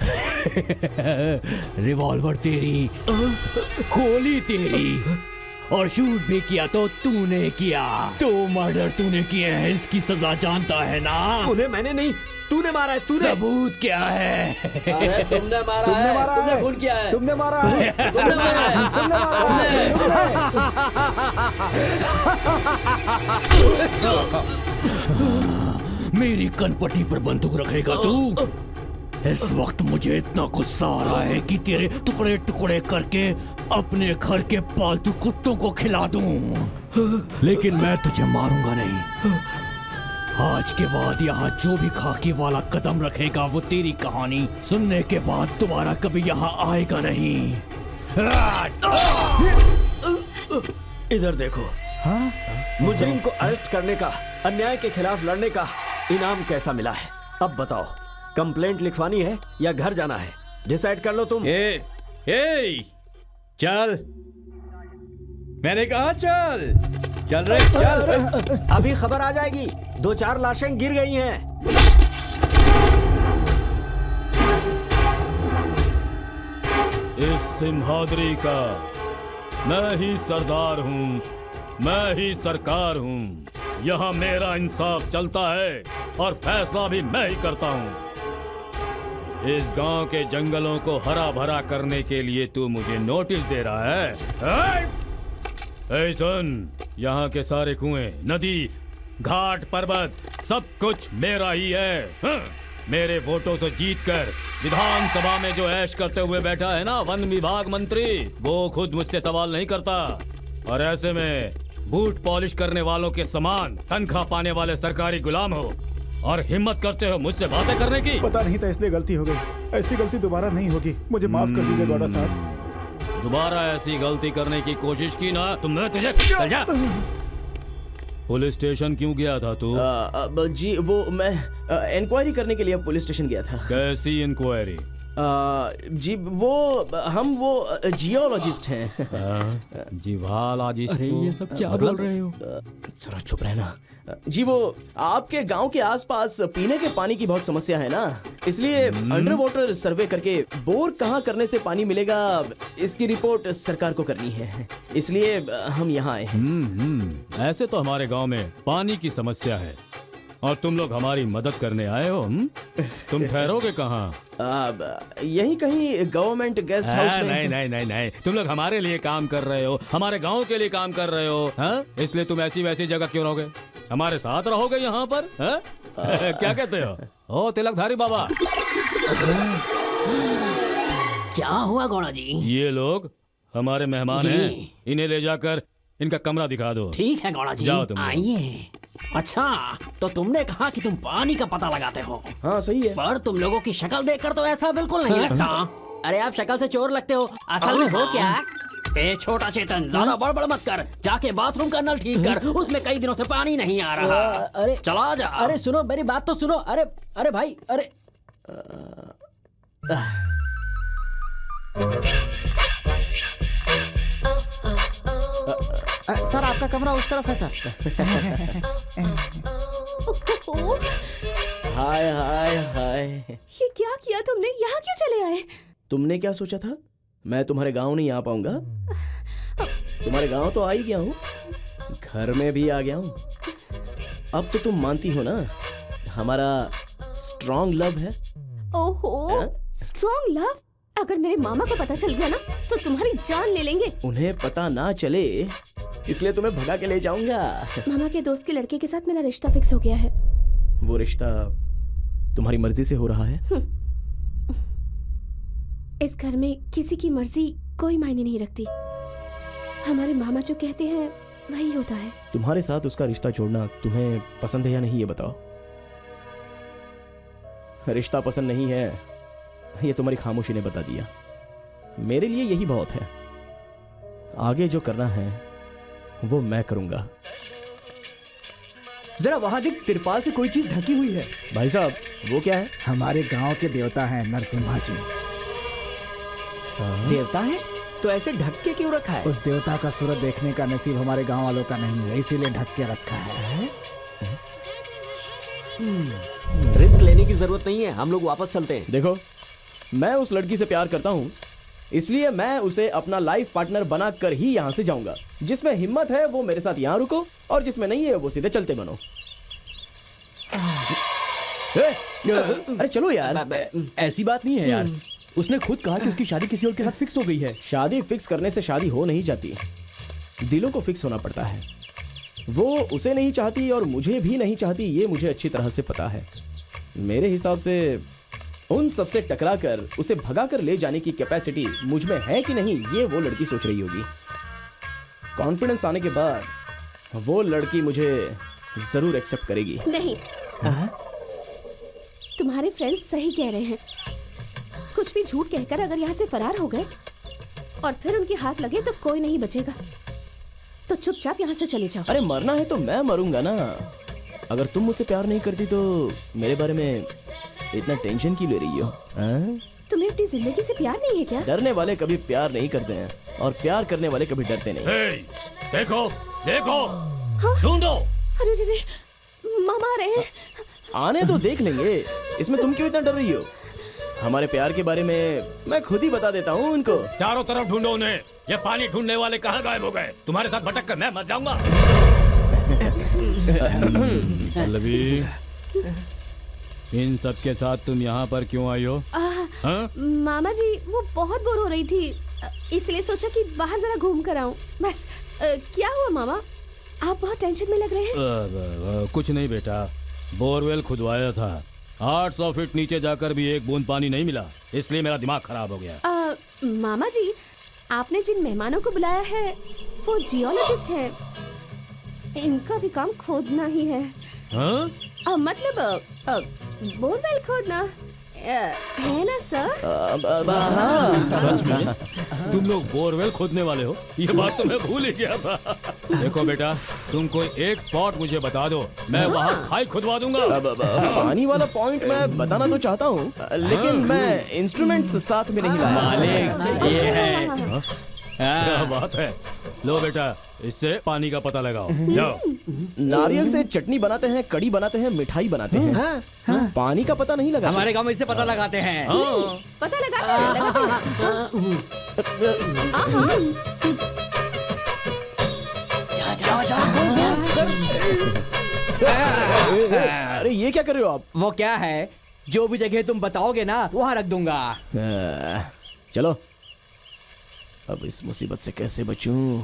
रिवॉल्वर तेरी, गोली तेरी और शूट भी किया तो तूने किया। तो मर्डर तूने किए हैं, इसकी सजा जानता है ना? उन्हें मैंने नहीं, तूने मारा है, तूने। सबूत क्या है? अरे तुमने मारा तुमने है, मारा तुमने है। खून किया है, तुमने मारा है। तुमने मारा है। तुमने मारा है। मेरी कनपटी पर बंदूक रखेगा तू? इस वक्त मुझे इतना गुस्सा आ रहा है कि तेरे टुकड़े टुकड़े करके अपने घर के पालतू कुत्तों को खिला दूं। लेकिन मैं तुझे मारूंगा नहीं। आज के बाद यहाँ जो भी खाकी वाला कदम रखेगा वो तेरी कहानी सुनने के बाद दोबारा कभी यहाँ आएगा नहीं। इधर देखो। हाँ? मुजरिम को अरेस्ट करने का, अन्याय के खिलाफ लड़ने का इनाम कैसा मिला है? अब बताओ, कंप्लेंट लिखवानी है या घर जाना है? डिसाइड कर लो तुम। चल, मैंने कहा चल। चल रे चल। अभी खबर आ जाएगी, 2-4 लाशें गिर गई हैं। इस सिंहाद्री का मैं ही सरदार हूँ, मैं ही सरकार हूँ। यहाँ मेरा इंसाफ चलता है और फैसला भी मैं ही करता हूँ। इस गांव के जंगलों को हरा भरा करने के लिए तू मुझे नोटिस दे रहा है? ऐ सुन, यहाँ के सारे कुएं, नदी, घाट, पर्वत सब कुछ मेरा ही है। हाँ? मेरे वोटों से जीतकर विधानसभा में जो ऐश करते हुए बैठा है ना वन विभाग मंत्री, वो खुद मुझसे सवाल नहीं करता। और ऐसे में बूट पॉलिश करने वालों के समान तनख्वाह पाने वाले सरकारी गुलाम हो और हिम्मत करते हो मुझसे बातें करने की। पता नहीं था इसलिए गलती हो गई। ऐसी गलती दोबारा नहीं होगी, मुझे माफ कर दीजिए गौड़ा साहब। दोबारा ऐसी गलती करने की कोशिश की ना तो मैं तुझे चल जा। पुलिस स्टेशन क्यों गया था तू? जी वो मैं इंक्वायरी करने के लिए पुलिस स्टेशन गया था। कैसी इंक्वायरी? जी वो जियोलॉजिस्ट हैं। जीवालॉजिस्ट? ये सब क्या बोल रहे हो? जरा चुप रहना। जी वो आपके गांव के आसपास पीने के पानी की बहुत समस्या है ना, इसलिए अंडर वाटर सर्वे करके बोर कहाँ करने से पानी मिलेगा इसकी रिपोर्ट सरकार को करनी है, इसलिए हम यहाँ आए हैं। ऐसे तो हमारे गांव में पानी की समस्या है और तुम लोग हमारी मदद करने आए हो। तुम ठहरोगे कहाँ? यहीं कहीं गवर्नमेंट गेस्ट हाउस में। नहीं नहीं नहीं नहीं, तुम लोग हमारे लिए काम कर रहे हो, हमारे गांव के लिए काम कर रहे हो। हाँ? इसलिए तुम ऐसी वैसी जगह क्यों रहोगे? हमारे साथ रहोगे यहाँ पर। हाँ? क्या कहते हो? ओ तिलकधारी बाबा। क्या हुआ गौड़ा जी? ये लोग हमारे मेहमान जी। हैं, इन्हें ले जाकर इनका कमरा दिखा दो। ठीक है गौड़ा जी, जाओ तुम लोग। आइए। अच्छा, तो तुमने कहा कि तुम पानी का पता लगाते हो, हाँ सही है। पर तुम लोगों की शक्ल देखकर तो ऐसा बिल्कुल नहीं लगता। अरे आप शक्ल से चोर लगते हो, असल में हो क्या? ए छोटा चेतन, ज्यादा बड़बड़ मत कर, जाके बाथरूम का नल ठीक कर, उसमें कई दिनों से पानी नहीं आ रहा। अरे चला जा। अरे सुनो, मेरी बात तो सुनो। अरे अरे भाई, अरे सर आपका कमरा उस तरफ है सर। हाय हाय हाय। ये क्या किया तुमने? यहाँ क्यों चले आए? तुमने क्या सोचा था मैं तुम्हारे गांव नहीं आ पाऊंगा? तुम्हारे गांव तो आ ही गया हूँ, घर में भी आ गया हूँ। अब तो तुम मानती हो ना हमारा स्ट्रॉन्ग लव है। ओहो, स्ट्रॉन्ग लव? अगर मेरे मामा को पता चल गया ना तो तुम्हारी जान ले लेंगे। उन्हें पता ना चले इसलिए तुम्हें भगा के ले जाऊंगा। मामा के दोस्त के लड़के के साथ मेरा रिश्ता फिक्स हो गया है। वो रिश्ता तुम्हारी मर्जी से हो रहा है? इस घर में किसी की मर्जी कोई मायने नहीं रखती। हमारे मामा जो कहते हैं वही होता है। तुम्हारे साथ उसका रिश्ता जोड़ना तुम्हें पसंद है या नहीं ये बताओ। रिश्ता पसंद नहीं है ये तुम्हारी खामोशी ने बता दिया। मेरे लिए यही बहुत है। आगे जो करना है वो मैं करूंगा। जरा वहां देख, तिरपाल से कोई चीज ढकी हुई है। भाई साहब वो क्या है? हमारे गांव के देवता हैं नरसिम्हा जी। देवता है तो ऐसे ढक के क्यों रखा है? उस देवता का सूरत देखने का नसीब हमारे गांव वालों का नहीं है, इसीलिए ढक के रखा है। रिस्क लेने की जरूरत नहीं है, हम लोग वापस चलते हैं। देखो मैं उस लड़की से प्यार करता हूँ इसलिए मैं उसे अपना लाइफ पार्टनर बना कर ही यहाँ से जाऊंगा। जिसमें हिम्मत है वो मेरे साथ यहाँ रुको, और जिसमें नहीं है वो सीधे चलते बनो। अरे चलो यार, ऐसी बात नहीं है यार। उसने खुद कहा कि उसकी शादी किसी और के साथ फिक्स हो गई है। शादी फिक्स करने से शादी हो नहीं जाती, दिलों को फिक्स होना पड़ता है। वो उसे नहीं चाहती और मुझे भी नहीं चाहती, ये मुझे अच्छी तरह से पता है। मेरे हिसाब से उन सबसे टकराकर उसे भगाकर ले जाने की कैपेसिटी मुझ में है कि नहीं, ये वो लड़की सोच रही होगी। कॉन्फिडेंस आने के बाद वो लड़की मुझे जरूर एक्सेप्ट करेगी। नहीं, तुम्हारे फ्रेंड्स सही कह रहे हैं। कुछ भी झूठ कहकर अगर यहाँ से फरार हो गए और फिर उनके हाथ लगे तो कोई नहीं बचेगा। तो चुपचाप यहाँ से चले जाओ। अरे मरना है तो मैं मरूंगा ना। अगर तुम मुझसे प्यार नहीं करती तो मेरे बारे में इतना टेंशन क्यों ले रही हो? तुम्हें अपनी जिंदगी से प्यार नहीं है क्या? डरने वाले कभी प्यार नहीं करते हैं और प्यार करने वाले कभी डरते नहीं। देखो देखो, हाँ? ढूंढो। अरे मामा आ रहे हैं। आने तो देख लेंगे, इसमें तुम क्यों इतना डर रही हो? हमारे प्यार के बारे में मैं खुद ही बता देता हूँ उनको। चारों तरफ ढूंढो उन्हें। ये पानी ढूंढने वाले कहाँ गायब हो गए? तुम्हारे साथ भटक कर मैं मर जाऊंगा। पल्लवी, इन सब के साथ तुम यहाँ पर क्यों आई हो? मामा जी वो बहुत बोर हो रही थी, इसलिए सोचा कि बाहर जरा घूम कर आऊं। बस क्या हुआ मामा, आप बहुत टेंशन में लग रहे हैं। कुछ नहीं बेटा, बोरवेल खुदवाया था। 800 फीट नीचे जाकर भी एक बूंद पानी नहीं मिला, इसलिए मेरा दिमाग खराब हो गया। मामा जी, आपने जिन मेहमानों को बुलाया है वो जियोलॉजिस्ट हैं। इनका भी काम खोदना ही है। मतलब बोरवेल खोदना है ना सर? सच में तुम लोग बोरवेल खोदने वाले हो? ये बात तो मैं भूल ही गया था। देखो बेटा, तुम कोई एक स्पॉट मुझे बता दो, मैं वहाँ खाई खुदवा दूंगा। पानी वाला पॉइंट मैं बताना तो चाहता हूँ, लेकिन मैं इंस्ट्रूमेंट्स साथ में नहीं लाया। मालिक ये है। क्या बात है। लो बेटा, इससे पानी का पता लगाओ। जाओ। नारियल से चटनी बनाते हैं, कड़ी बनाते हैं, मिठाई बनाते हैं। पानी का पता नहीं लगा। हमारे गांव में इससे पता लगाते हैं। पता लगाते हैं। अरे ये क्या कर रहे हो आप? वो क्या है, जो भी जगह तुम बताओगे ना वहाँ रख दूंगा। चलो, अब इस मुसीबत से कैसे बचूं?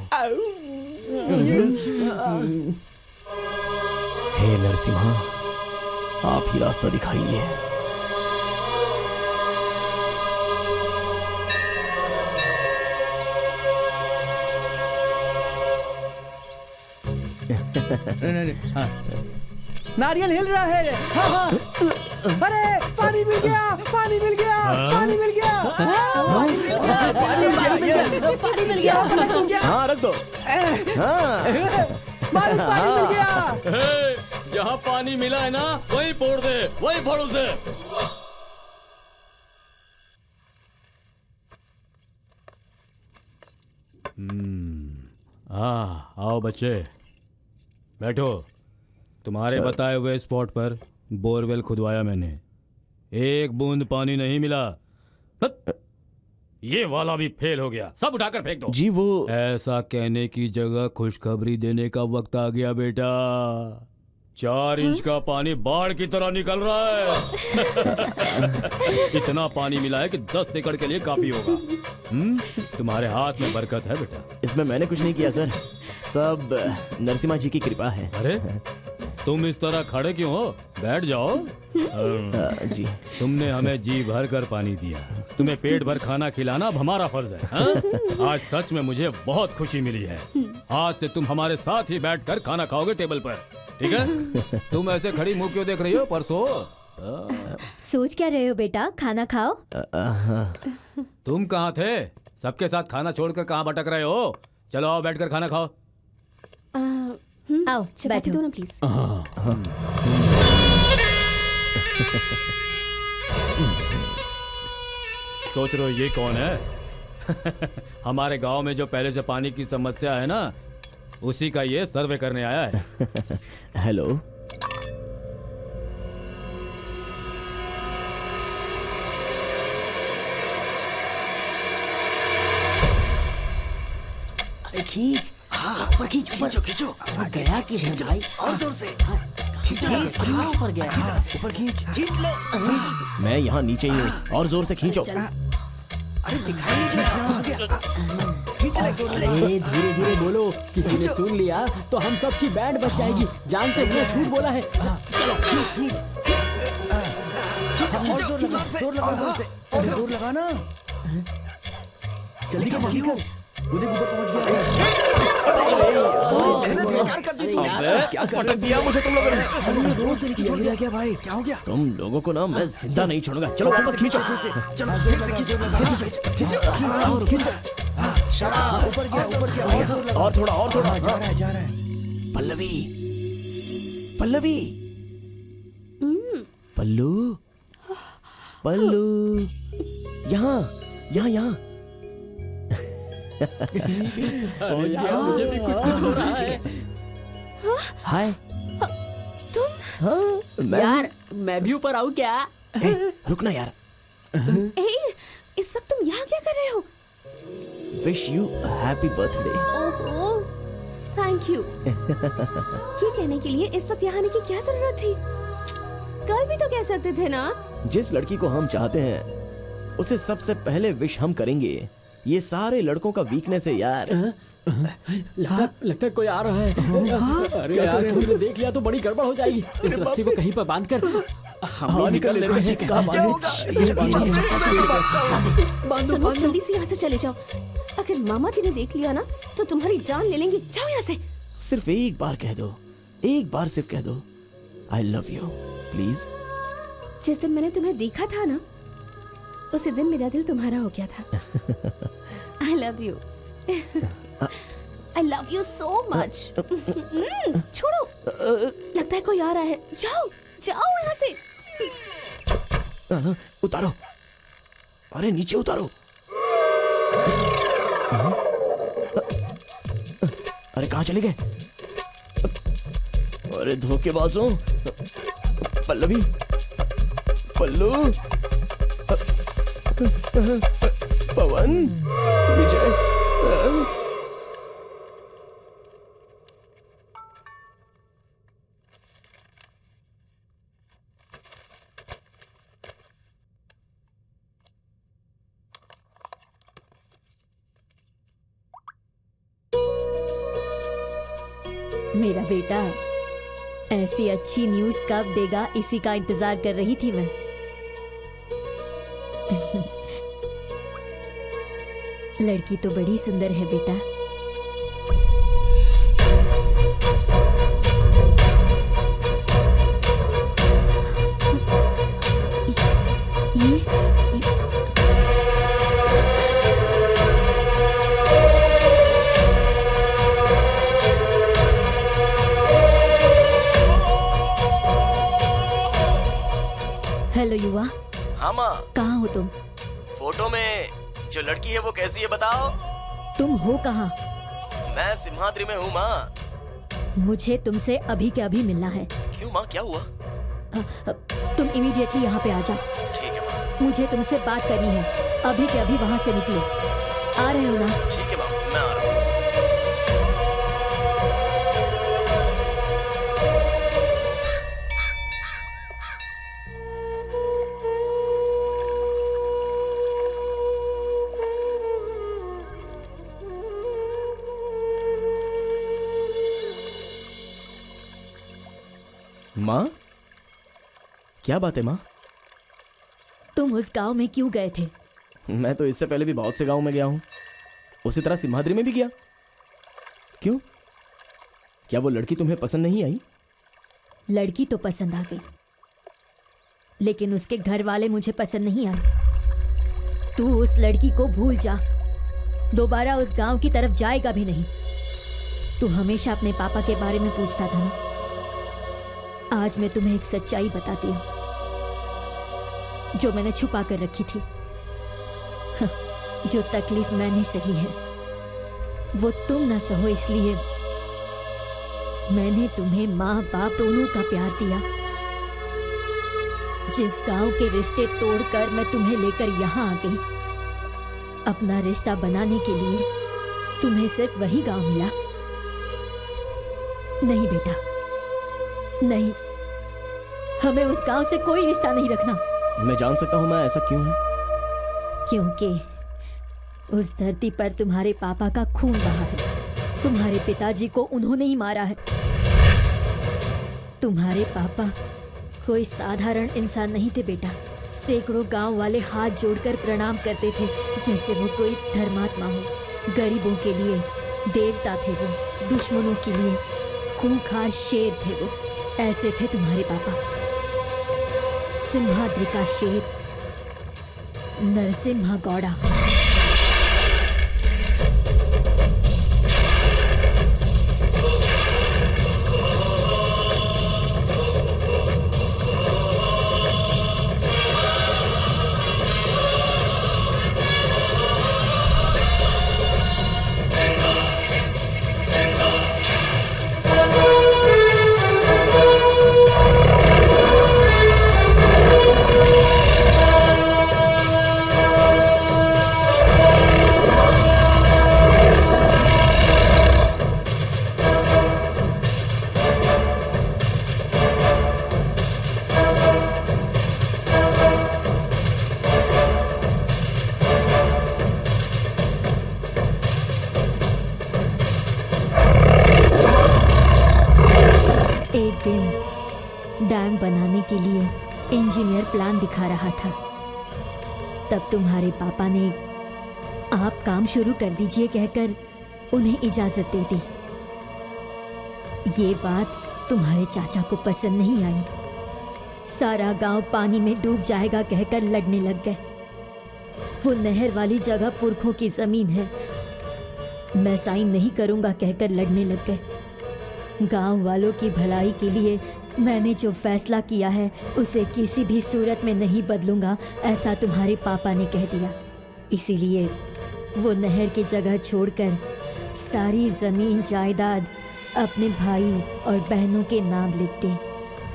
हे नरसिम्हा, आप ही रास्ता दिखाइए। नारियल हिल रहा है। हाँ हाँ। अरे पानी मिल गया, पानी मिल गया, पानी मिल गया, पानी मिल गया, यस, पानी मिल गया, मिल गया। हाँ रख दो। पानी मिल गया। जहाँ पानी मिला है ना वही फोड़ दे, वही फोड़ उसे। आओ बच्चे, बैठो। तुम्हारे बताए हुए स्पॉट पर बोरवेल खुदवाया मैंने, एक बूंद पानी नहीं मिला। ये वाला भी फेल हो गया, सब उठाकर फेंक दो। जी वो ऐसा कहने की जगह खुशखबरी देने का वक्त आ गया बेटा। 4 इंच का पानी बाढ़ की तरह निकल रहा है। इतना पानी मिला है कि 10 एकड़ के लिए काफी होगा। तुम्हारे हाथ में बरकत है बेटा। इसमें मैंने कुछ नहीं किया सर, सब नरसिम्हा जी की कृपा है। अरे तुम इस तरह खड़े क्यों हो? बैठ जाओ। जी तुमने हमें जी भर कर पानी दिया, तुम्हें पेट भर खाना खिलाना अब हमारा फर्ज है। हाँ? आज सच में मुझे बहुत खुशी मिली है। आज से तुम हमारे साथ ही बैठकर खाना खाओगे टेबल पर, ठीक है? तुम ऐसे खड़ी मुंह क्यों देख रही हो? परसों सोच क्या रहे हो बेटा, खाना खाओ। तुम कहाँ थे? सबके साथ खाना छोड़कर कहाँ भटक रहे हो? चलो आओ बैठकर खाना खाओ। आओ चपाती दो ना प्लीज। सोच रहे हो ये कौन है? हमारे गांव में जो पहले से पानी की समस्या है ना, उसी का ये सर्वे करने आया है। हेलो, खींच ऊपर खींच ऊपर खींचो गया कि भाई और जोर से ऊपर गया ऊपर खींच लो मैं यहाँ नीचे ही हूँ और जोर से खींचो। धीरे धीरे बोलो, किसी ने सुन लिया तो हम सबकी बैंड बच जाएगी। जान से इतना झूठ बोला है। चलो जोर लगा ना। जल्दी कर उधर पहुंच गया। क्या पटक दिया मुझे तुम लोगों ने? दोनों से गिरा क्या भाई? क्या हो गया? तुम लोगों को ना मैं जिंदा नहीं छोड़ूंगा। चलो वापस खींचो। और थोड़ा जा रहा है। पल्लवी पल्लू यहाँ मुझे भी कुछ हो रहा है। हाय तुम? हाँ मैं यार मैं भी ऊपर आऊँ क्या? रुकना यार। इस वक्त तुम यहाँ क्या कर रहे हो? Wish you happy birthday. ओहो, थैंक यू। ये कहने के लिए इस वक्त यहाँ आने की क्या जरूरत थी? कल भी तो कह सकते थे ना। जिस लड़की को हम चाहते हैं उसे सबसे पहले विश हम करेंगे। ये सारे लड़कों का वीकनेस है यार। लगता है कोई आ रहा है। अरे यार किसी ने देख लिया तो बड़ी गड़बड़ हो जाएगी। इस रस्सी को कहीं पर बांध कर हम भी निकल लेते हैं। सुनो, जल्दी से यहाँ से चले जाओ। अगर मामा जी ने देख लिया ना तो तुम्हारी जान ले लेंगे। जाओ यहाँ से। सिर्फ एक बार कह दो, एक बार सिर्फ कह दो आई लव यू प्लीज। जिस दिन मैंने तुम्हें देखा था ना उसी दिन मेरा दिल तुम्हारा हो गया था। I love you. I love you so much. छोड़ो, लगता है कोई आ रहा है। जाओ जाओ यहाँ से। उतारो, अरे नीचे उतारो। अरे कहाँ चले गए? अरे धोखेबाजों। पल्लवी, पल्लू, पवन, विजय। मेरा बेटा ऐसी अच्छी न्यूज़ कब देगा, इसी का इंतजार कर रही थी मैं। लड़की तो बड़ी सुंदर है बेटा। हेलो युवा। हाँ माँ, कहाँ हो तुम? फोटो में जो लड़की है वो कैसी है बताओ? तुम हो कहाँ? मैं सिम्हाद्री में हूँ माँ। मुझे तुमसे अभी के अभी मिलना है। क्यों माँ, क्या हुआ? तुम इमीडिएटली यहाँ पे आ जाओ। ठीक है माँ। मुझे तुमसे बात करनी है। अभी के अभी वहाँ से निकलो। आ रहे हो ना? ठीक है माँ, मैं आ रहा हूँ। माँ, क्या बात है माँ? तुम उस गांव में क्यों गए थे? मैं तो इससे पहले भी बहुत से गांव में गया हूँ। उसी तरह सिम्हाद्री में भी गया। क्यों, क्या वो लड़की तुम्हें पसंद नहीं आई? लड़की तो पसंद आ गई, लेकिन उसके घर वाले मुझे पसंद नहीं आए। तू उस लड़की को भूल जा, दोबारा उस गांव की तरफ जाएगा भी नहीं। तू हमेशा अपने पापा के बारे में पूछता था ना। आज मैं तुम्हें एक सच्चाई बताती हूँ जो मैंने छुपा कर रखी थी। जो तकलीफ मैंने सही है वो तुम ना सहो, इसलिए मैंने तुम्हें माँ बाप दोनों का प्यार दिया। जिस गांव के रिश्ते तोड़कर मैं तुम्हें लेकर यहाँ आ गई, अपना रिश्ता बनाने के लिए तुम्हें सिर्फ वही गांव मिला? नहीं बेटा, नहीं, हमें उस गांव से कोई रिश्ता नहीं रखना। मैं जान सकता हूँ मैं ऐसा क्यों है? क्योंकि उस धरती पर तुम्हारे पापा का खून बहा है। तुम्हारे पिताजी को उन्होंने ही मारा है। तुम्हारे पापा कोई साधारण इंसान नहीं थे बेटा। सैकड़ों गांव वाले हाथ जोड़कर प्रणाम करते थे जैसे वो कोई धर्मात्मा हो। गरीबों के लिए देवता थे वो, दुश्मनों के लिए खूंखार शेर थे वो। ऐसे थे तुम्हारे पापा, सिंहाद्री का शेर नरसिम्हा गौड़ा। डैम बनाने के लिए इंजीनियर प्लान दिखा रहा था। तब तुम्हारे पापा ने आप काम शुरू कर दीजिए कहकर उन्हें इजाजत दे दी। ये बात तुम्हारे चाचा को पसंद नहीं आई। सारा गांव पानी में डूब जाएगा कहकर लड़ने लग गए। वो नहर वाली जगह पुरखों की जमीन है, मैं साइन नहीं करूंगा कहकर लड़ने लग गए। गांव वालों की भलाई के लिए मैंने जो फैसला किया है उसे किसी भी सूरत में नहीं बदलूंगा, ऐसा तुम्हारे पापा ने कह दिया। इसीलिए वो नहर की जगह छोड़कर सारी जमीन जायदाद अपने भाई और बहनों के नाम लिख दी।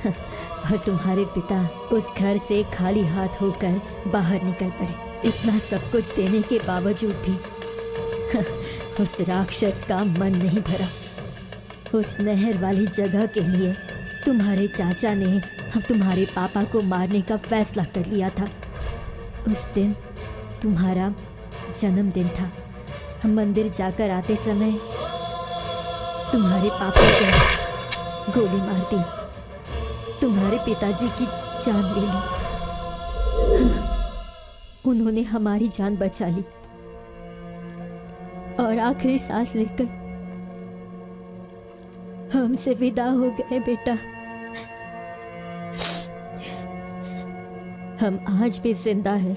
और तुम्हारे पिता उस घर से खाली हाथ होकर बाहर निकल पड़े। इतना सब कुछ देने के बावजूद भी उस राक्षस का मन नहीं भरा। उस नहर वाली जगह के लिए तुम्हारे चाचा ने अब तुम्हारे पापा को मारने का फैसला कर लिया था। उस दिन तुम्हारा जन्मदिन था। हम मंदिर जाकर आते समय तुम्हारे पापा को गोली मार दी, तुम्हारे पिताजी की जान ले ली। उन्होंने हमारी जान बचा ली और आखिरी सांस लेकर हमसे विदा हो गए बेटा। हम आज भी जिंदा हैं।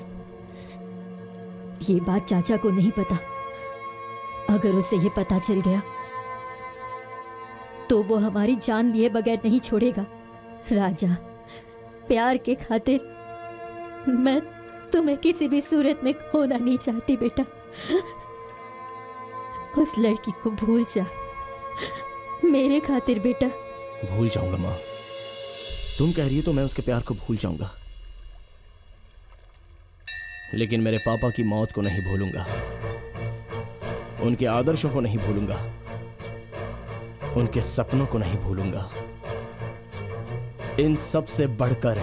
ये बात चाचा को नहीं पता। अगर उसे ये पता चल गया तो वो हमारी जान लिए बगैर नहीं छोड़ेगा। राजा, प्यार के खातिर मैं तुम्हें किसी भी सूरत में खोना नहीं चाहती बेटा। उस लड़की को भूल जा मेरे खातिर बेटा। भूल जाऊंगा माँ, तुम कह रही हो तो मैं उसके प्यार को भूल जाऊंगा, लेकिन मेरे पापा की मौत को नहीं भूलूंगा, उनके आदर्शों को नहीं भूलूंगा, उनके सपनों को नहीं भूलूंगा। इन सब से बढ़कर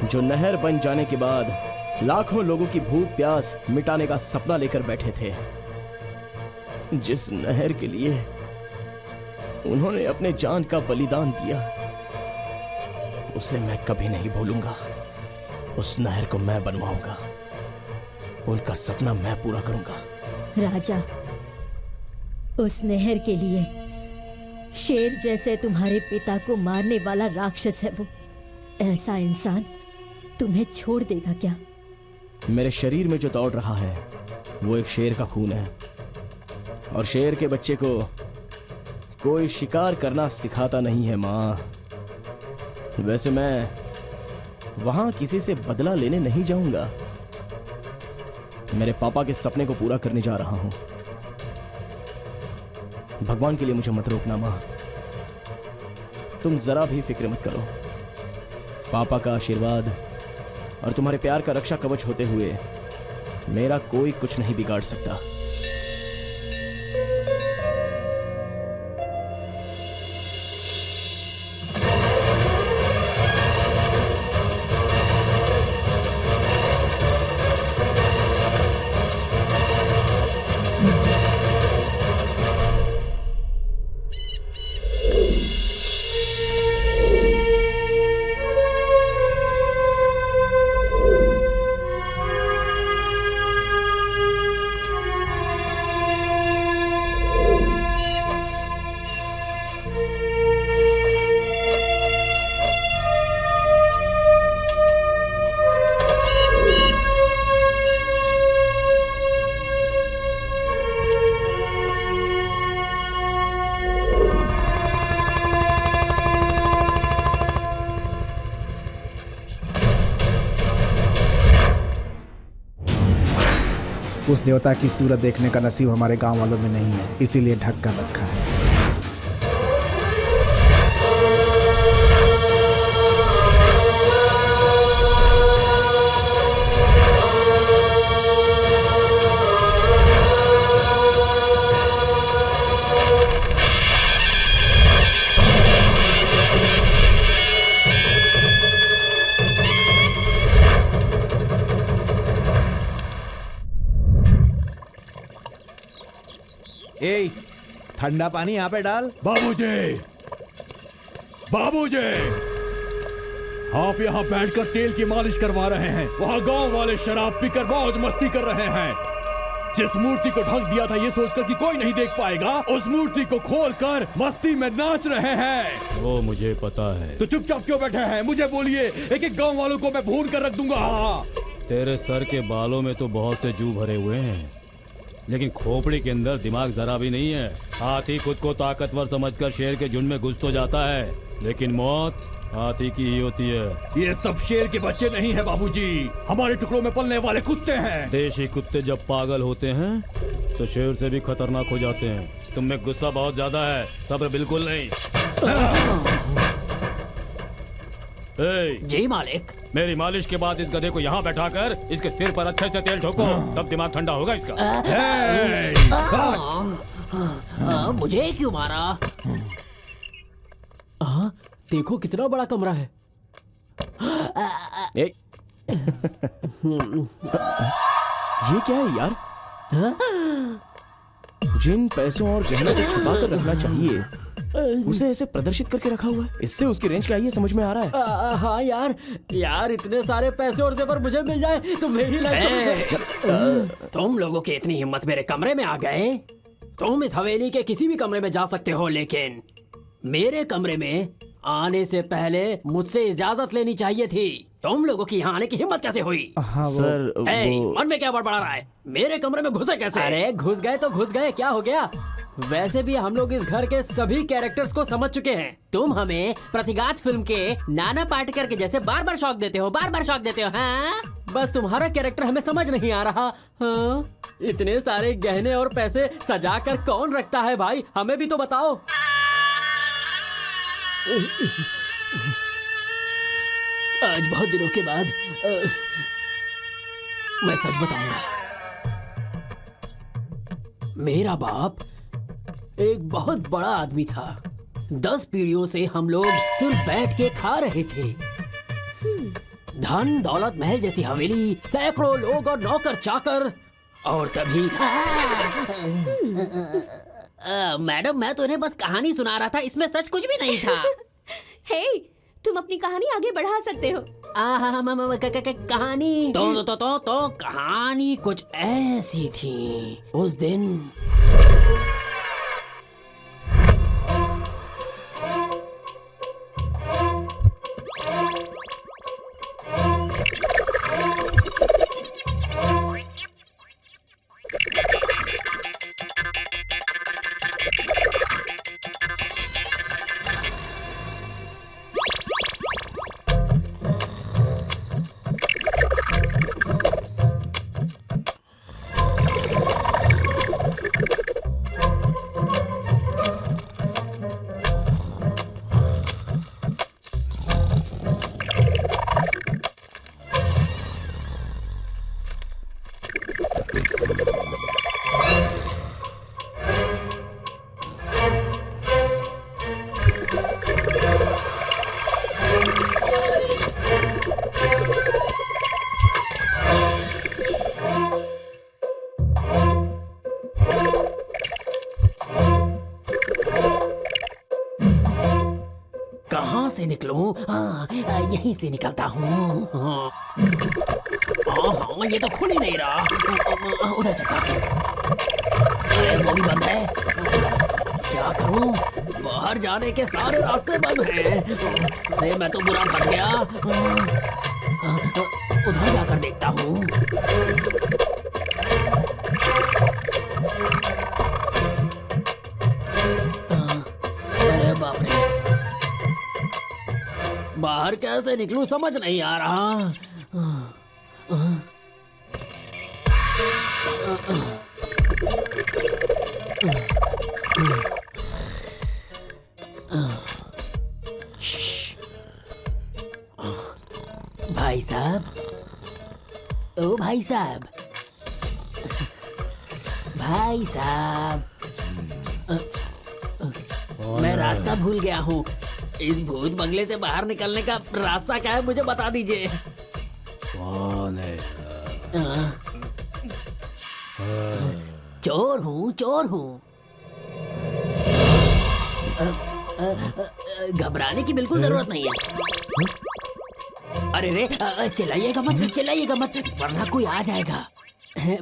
जो नहर बन जाने के बाद लाखों लोगों की भूख प्यास मिटाने का सपना लेकर बैठे थे, जिस नहर के लिए उन्होंने अपने जान का बलिदान दिया, उसे मैं कभी नहीं भूलूंगा। उस नहर को मैं बनवाऊंगा, उनका सपना मैं पूरा करूंगा। राजा, उस नहर के लिए शेर जैसे तुम्हारे पिता को मारने वाला राक्षस है वो। ऐसा इंसान तुम्हें छोड़ देगा क्या? मेरे शरीर में जो दौड़ रहा है वो एक शेर का खून है, और शेर के बच्चे को कोई शिकार करना सिखाता नहीं है माँ। वैसे मैं वहां किसी से बदला लेने नहीं जाऊंगा, मेरे पापा के सपने को पूरा करने जा रहा हूं। भगवान के लिए मुझे मत रोकना माँ, तुम जरा भी फिक्र मत करो। पापा का आशीर्वाद और तुम्हारे प्यार का रक्षा कवच होते हुए मेरा कोई कुछ नहीं बिगाड़ सकता। उस देवता की सूरत देखने का नसीब हमारे गांव वालों में नहीं है, इसीलिए ढक कर रखा है। ए, ठंडा पानी यहाँ पे डाल। बाबूजी, बाबूजी, आप यहाँ बैठकर तेल की मालिश करवा रहे हैं, वहाँ गांव वाले शराब पीकर मौज मस्ती कर रहे हैं। जिस मूर्ति को ढक दिया था ये सोचकर कि कोई नहीं देख पाएगा, उस मूर्ति को खोलकर मस्ती में नाच रहे हैं। वो मुझे पता है। तो चुपचाप क्यों बैठे हैं? मुझे बोलिए, एक एक गांव वालों को मैं भून कर रख दूंगा। तेरे सर के बालों में तो बहुत से जू भरे हुए हैं, लेकिन खोपड़ी के अंदर दिमाग जरा भी नहीं है। हाथी खुद को ताकतवर समझकर शेर के झुंड में घुस तो जाता है, लेकिन मौत हाथी की ही होती है। ये सब शेर के बच्चे नहीं है बाबूजी, हमारे टुकड़ों में पलने वाले कुत्ते हैं। देशी कुत्ते जब पागल होते हैं तो शेर से भी खतरनाक हो जाते हैं। तुम में गुस्सा बहुत ज्यादा है, सब्र बिल्कुल नहीं। जी मालिक। मेरी मालिश के बाद इस गधे को यहाँ बैठाकर इसके सिर पर अच्छे से तेल ठोको, तब दिमाग ठंडा होगा इसका। मुझे क्यों मारा? देखो कितना बड़ा कमरा है। ये क्या है यार? जिन पैसों और गहनों को छुपा कर रखना चाहिए उसे ऐसे प्रदर्शित करके रखा हुआ है। इससे उसकी रेंज क्या है ये समझ में आ रहा है। हाँ यार इतने सारे पैसे और जेवर मुझे मिल जाए तो मेरी लाइफ। तुम लोगों की इतनी हिम्मत मेरे कमरे में आ गए? तुम इस हवेली के किसी भी कमरे में जा सकते हो, लेकिन मेरे कमरे में आने से पहले मुझसे इजाजत लेनी चाहिए थी। तुम लोगों की यहाँ आने की हिम्मत कैसे हुई? सर मन में क्या बड़बड़ा रहा है? मेरे कमरे में घुसे कैसे? अरे घुस गए तो घुस गए, क्या हो गया? वैसे भी हम लोग इस घर के सभी कैरेक्टर्स को समझ चुके हैं। तुम हमें प्रतिघात फिल्म के नाना पाटेकर के जैसे बार बार शौक देते हो, हाँ? बस तुम्हारा कैरेक्टर हमें समझ नहीं आ रहा। हाँ? इतने सारे गहने और पैसे सजा कर कौन रखता है भाई? हमें भी तो बताओ। आज बहुत दिनों के बाद मैं सच बताऊंगा। मेरा बाप एक बहुत बड़ा आदमी था। 10 पीढ़ियों से हम लोग सिर्फ बैठ के खा रहे थे। धन दौलत महल जैसी हवेली, सैकड़ों लोग और नौकर चाकर, और तभी मैडम मैं तो इन्हें बस कहानी सुना रहा था, इसमें सच कुछ भी नहीं था। हे, तुम अपनी कहानी आगे बढ़ा सकते हो। कहानी तो कहानी कुछ ऐसी थी। उस दिन से निकलूं? हाँ, यहीं से निकलता हूँ। हाँ, ये तो खुल ही नहीं रहा। उधर चलता हूँ। अरे वो भी बंद है। क्या करूं? बाहर जाने के सारे रास्ते बंद हैं। अरे मैं तो बुरा फंस गया। उधर जाकर देखता हूँ। अरे बाप रे, बाहर कैसे निकलूं समझ नहीं आ रहा। भाई साहब, ओ भाई साहब, भाई साहब, मैं रास्ता भूल गया हूँ। इस भूत बंगले से बाहर निकलने का रास्ता क्या है, मुझे बता दीजिए। कौन है? चोर हूँ, चोर हूँ। घबराने की बिल्कुल जरूरत नहीं है। अरे रे, चिल्लाइएगा मत, चिल्लाइएगा मत, वरना कोई आ जाएगा।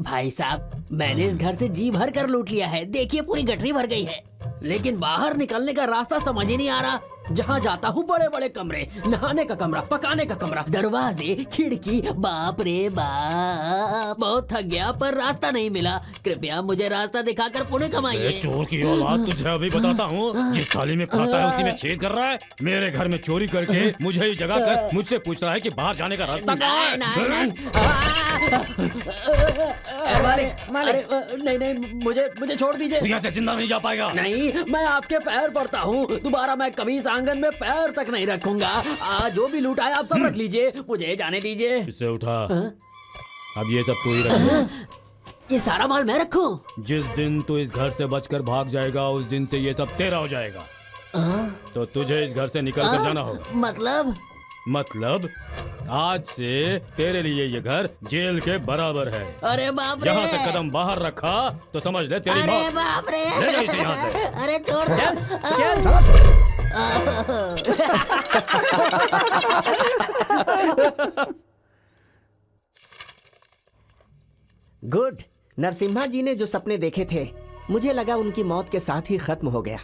भाई साहब, मैंने इस घर से जी भर कर लूट लिया है। देखिए पूरी गठरी भर गई है, लेकिन बाहर निकलने का रास्ता समझ ही नहीं आ रहा। जहाँ जाता हूँ बड़े बड़े कमरे, नहाने का कमरा, पकाने का कमरा, दरवाजे, खिड़की, बाप रे बाप, बहुत थक गया पर रास्ता नहीं मिला। कृपया मुझे रास्ता दिखाकर पुण्य कमाइए। चोर की औलाद, तुझे अभी बताता हूँ। जिस थाली में खाता है उसी में छेद कर रहा है। मेरे घर में चोरी करके मुझे ही जगा कर मुझसे पूछ रहा है कि बाहर जाने का रास्ता कहाँ है? नहीं नहीं, मुझे छोड़ दीजिए। यहाँ से जिंदा नहीं जा पाएगा। नहीं, मैं आपके पैर पड़ता हूँ, दोबारा मैं कभी इस आंगन में पैर तक नहीं रखूंगा। आज जो भी लूटा है आप सब रख लीजिए, मुझे जाने दीजिए। इसे उठा। अब ये सब तू ही रख। ये सारा माल मैं रखूं? जिस दिन तू इस घर से बचकर भाग जाएगा उस दिन से ये सब तेरा हो जाएगा। तो तुझे इस घर से निकल कर जाना होगा। मतलब आज से तेरे लिए ये घर जेल के बराबर है। अरे बाप रे, यहाँ से कदम बाहर रखा तो समझ ले तेरी अरे मौत। बाप रे, ले जा इसे यहाँ से। अरे छोड़ गुड। नरसिम्हा जी ने जो सपने देखे थे, मुझे लगा उनकी मौत के साथ ही खत्म हो गया,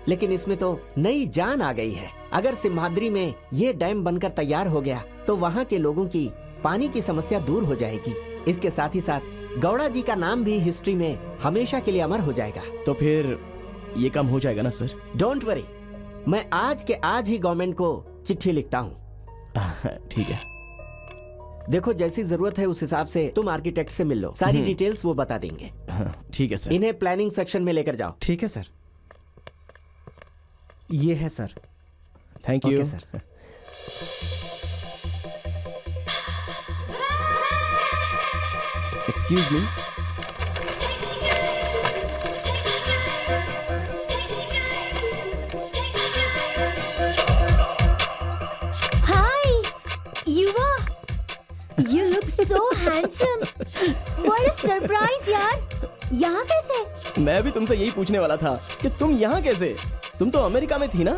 लेकिन इसमें तो नई जान आ गई है। अगर सिम्हाद्री में ये डैम बनकर तैयार हो गया तो वहाँ के लोगों की पानी की समस्या दूर हो जाएगी। इसके साथ ही साथ गौड़ा जी का नाम भी हिस्ट्री में हमेशा के लिए अमर हो जाएगा। तो फिर ये काम हो जाएगा ना सर? डोंट वरी, मैं आज के आज ही गवर्नमेंट को चिट्ठी लिखता हूँ। ठीक है। देखो, जैसी जरूरत है उस हिसाब से तुम आर्किटेक्ट से मिल लो, सारी डिटेल्स वो बता देंगे। ठीक है सर। इन्हें प्लानिंग सेक्शन में लेकर जाओ। ठीक है सर। ये है sir. Thank you sir. Excuse me. Hi युवा, you look so handsome. What a surprise यार, यहाँ कैसे? मैं भी तुमसे यही पूछने वाला था कि तुम यहाँ कैसे? तुम तो अमेरिका में थी ना?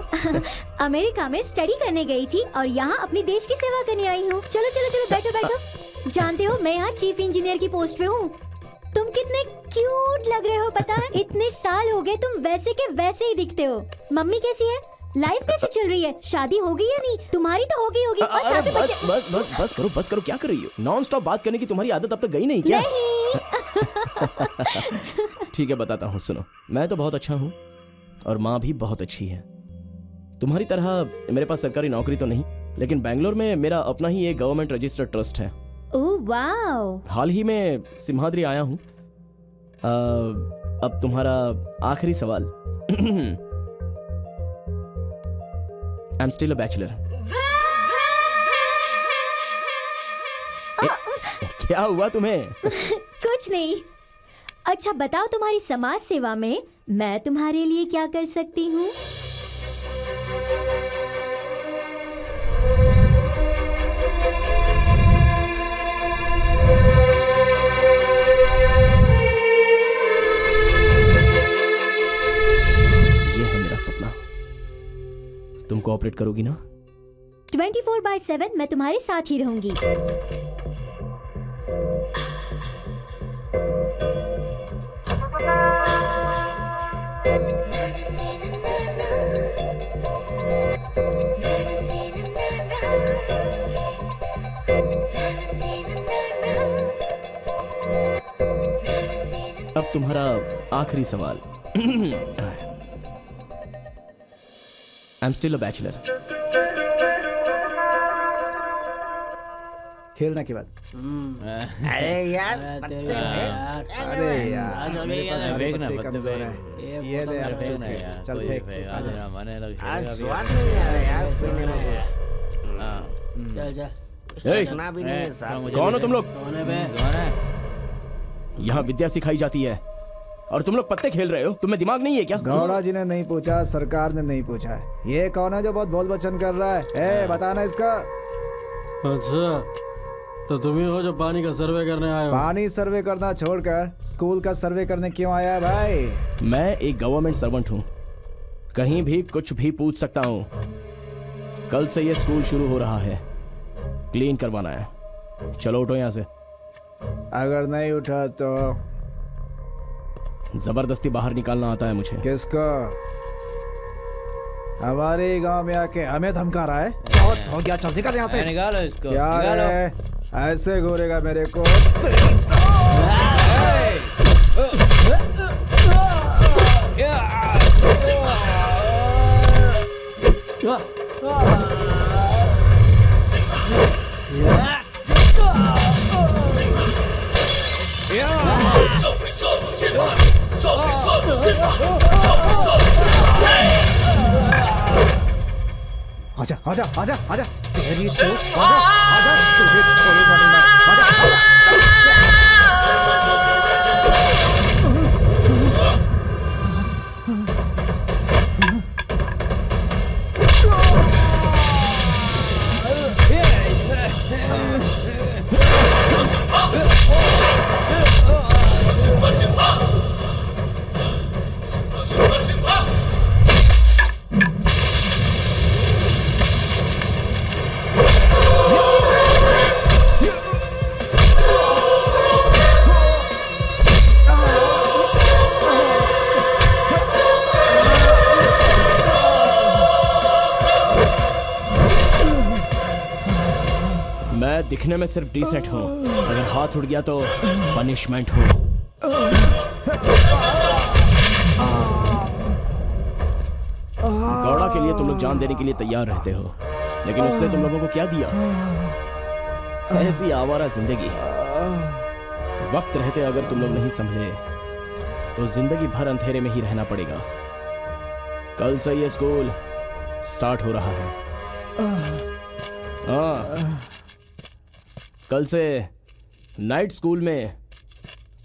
अमेरिका में स्टडी करने गई थी और यहाँ अपने देश की सेवा करने आई हूँ। चलो चलो चलो, बैठो बैठो। जानते हो मैं यहाँ चीफ इंजीनियर की पोस्ट पे हूँ। तुम कितने क्यूट लग रहे हो पता है? इतने साल हो गए, तुम वैसे के वैसे ही दिखते हो। मम्मी कैसी है? लाइफ कैसे चल रही है? शादी हो गई या नहीं? तुम्हारी तो हो गई होगी। और साथ में बच्चे। बस करो, क्या कर रही हो? नॉन स्टॉप बात करने की तुम्हारी आदत अब तक गई नहीं क्या? नहीं। ठीक है, बताता हूँ, सुनो। मैं तो बहुत अच्छा हूँ और माँ भी बहुत अच्छी है। तुम्हारी तरह मेरे पास सरकारी नौकरी तो नहीं, लेकिन बैंगलोर में मेरा अपना ही एक गवर्नमेंट रजिस्टर्ड ट्रस्ट है। Oh wow. हाल ही में सिम्हाद्री आया हूँ। अब तुम्हारा आखिरी सवाल। I am still a bachelor. क्या हुआ तुम्हें? कुछ नहीं। अच्छा बताओ, तुम्हारी समाज सेवा में मैं तुम्हारे लिए क्या कर सकती हूँ? ये है मेरा सपना। तुम कोऑपरेट करोगी ना? 24/7 मैं तुम्हारे साथ ही रहूंगी। अब तुम्हारा आखिरी सवाल। I am still a bachelor. खेलने के बाद अरे यार अरे यार मेरे पास सारे पत्ते कमजोर हैं। ये ले अब तू खेल। चल फेंक। आज स्वाद नहीं आ रहा यार पीने में। चल चल ए, सुना भी नहीं है साहब। कौन हो तुम लोग? कोने पे यहाँ विद्या सिखाई जाती है और तुम लोग पत्ते खेल रहे हो? तुम्हें दिमाग नहीं है क्या? गौड़ा जी ने नहीं पूछा, सरकार ने नहीं पूछा। ये कौन है जो बहुत बोल बचन कर रहा है? ए बताना इसका। अच्छा तो तुम ही हो जो पानी का सर्वे करने आए हो? पानी सर्वे करना छोड़कर स्कूल का सर्वे करने क्यों आया है भाई? मैं एक गवर्नमेंट सर्वेंट हूँ, कहीं भी कुछ भी पूछ सकता हूँ। कल से ये स्कूल शुरू हो रहा है, क्लीन करवाना है। चलो उठो यहाँ से। अगर नहीं उठा तो जबरदस्ती बाहर निकालना आता है मुझे। किसको? हमारे गांव में आके हमें धमका रहा है? बहुत हो गया, चल निकल यहाँ से। निकालो इसको। क्या रे? ऐसे घूरेगा मेरे को? आजा आजा आजा आजा तेरी तो आजा आजा तुझे छोड़ूंगा नहीं मैं। आजा मैं दिखने में सिर्फ डिसेंट हूँ, अगर हाथ उड़ गया तो पनिशमेंट हो। गौड़ा के लिए तुम लोग जान देने के लिए तैयार रहते हो, लेकिन उसने तुम लोगों को क्या दिया? ऐसी आवारा जिंदगी। वक्त रहते अगर तुम लोग नहीं संभले तो जिंदगी भर अंधेरे में ही रहना पड़ेगा। कल से ये स्कूल स्टार्ट हो रहा है। हाँ, कल से नाइट स्कूल में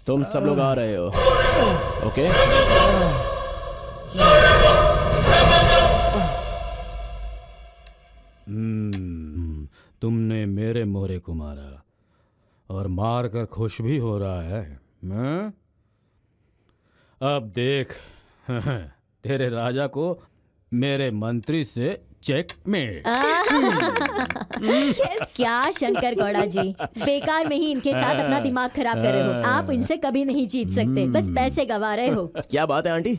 तुम सब लोग आ रहे हो, ओके? तुमने मेरे मोरे को मारा और मार कर खुश भी हो रहा है। अब देख तेरे राजा को मेरे मंत्री से चेकमेट। क्या शंकर गौड़ा जी, बेकार में ही इनके साथ अपना दिमाग खराब कर रहे हो। आप इनसे कभी नहीं जीत सकते, बस पैसे गवा रहे हो। क्या बात है आंटी,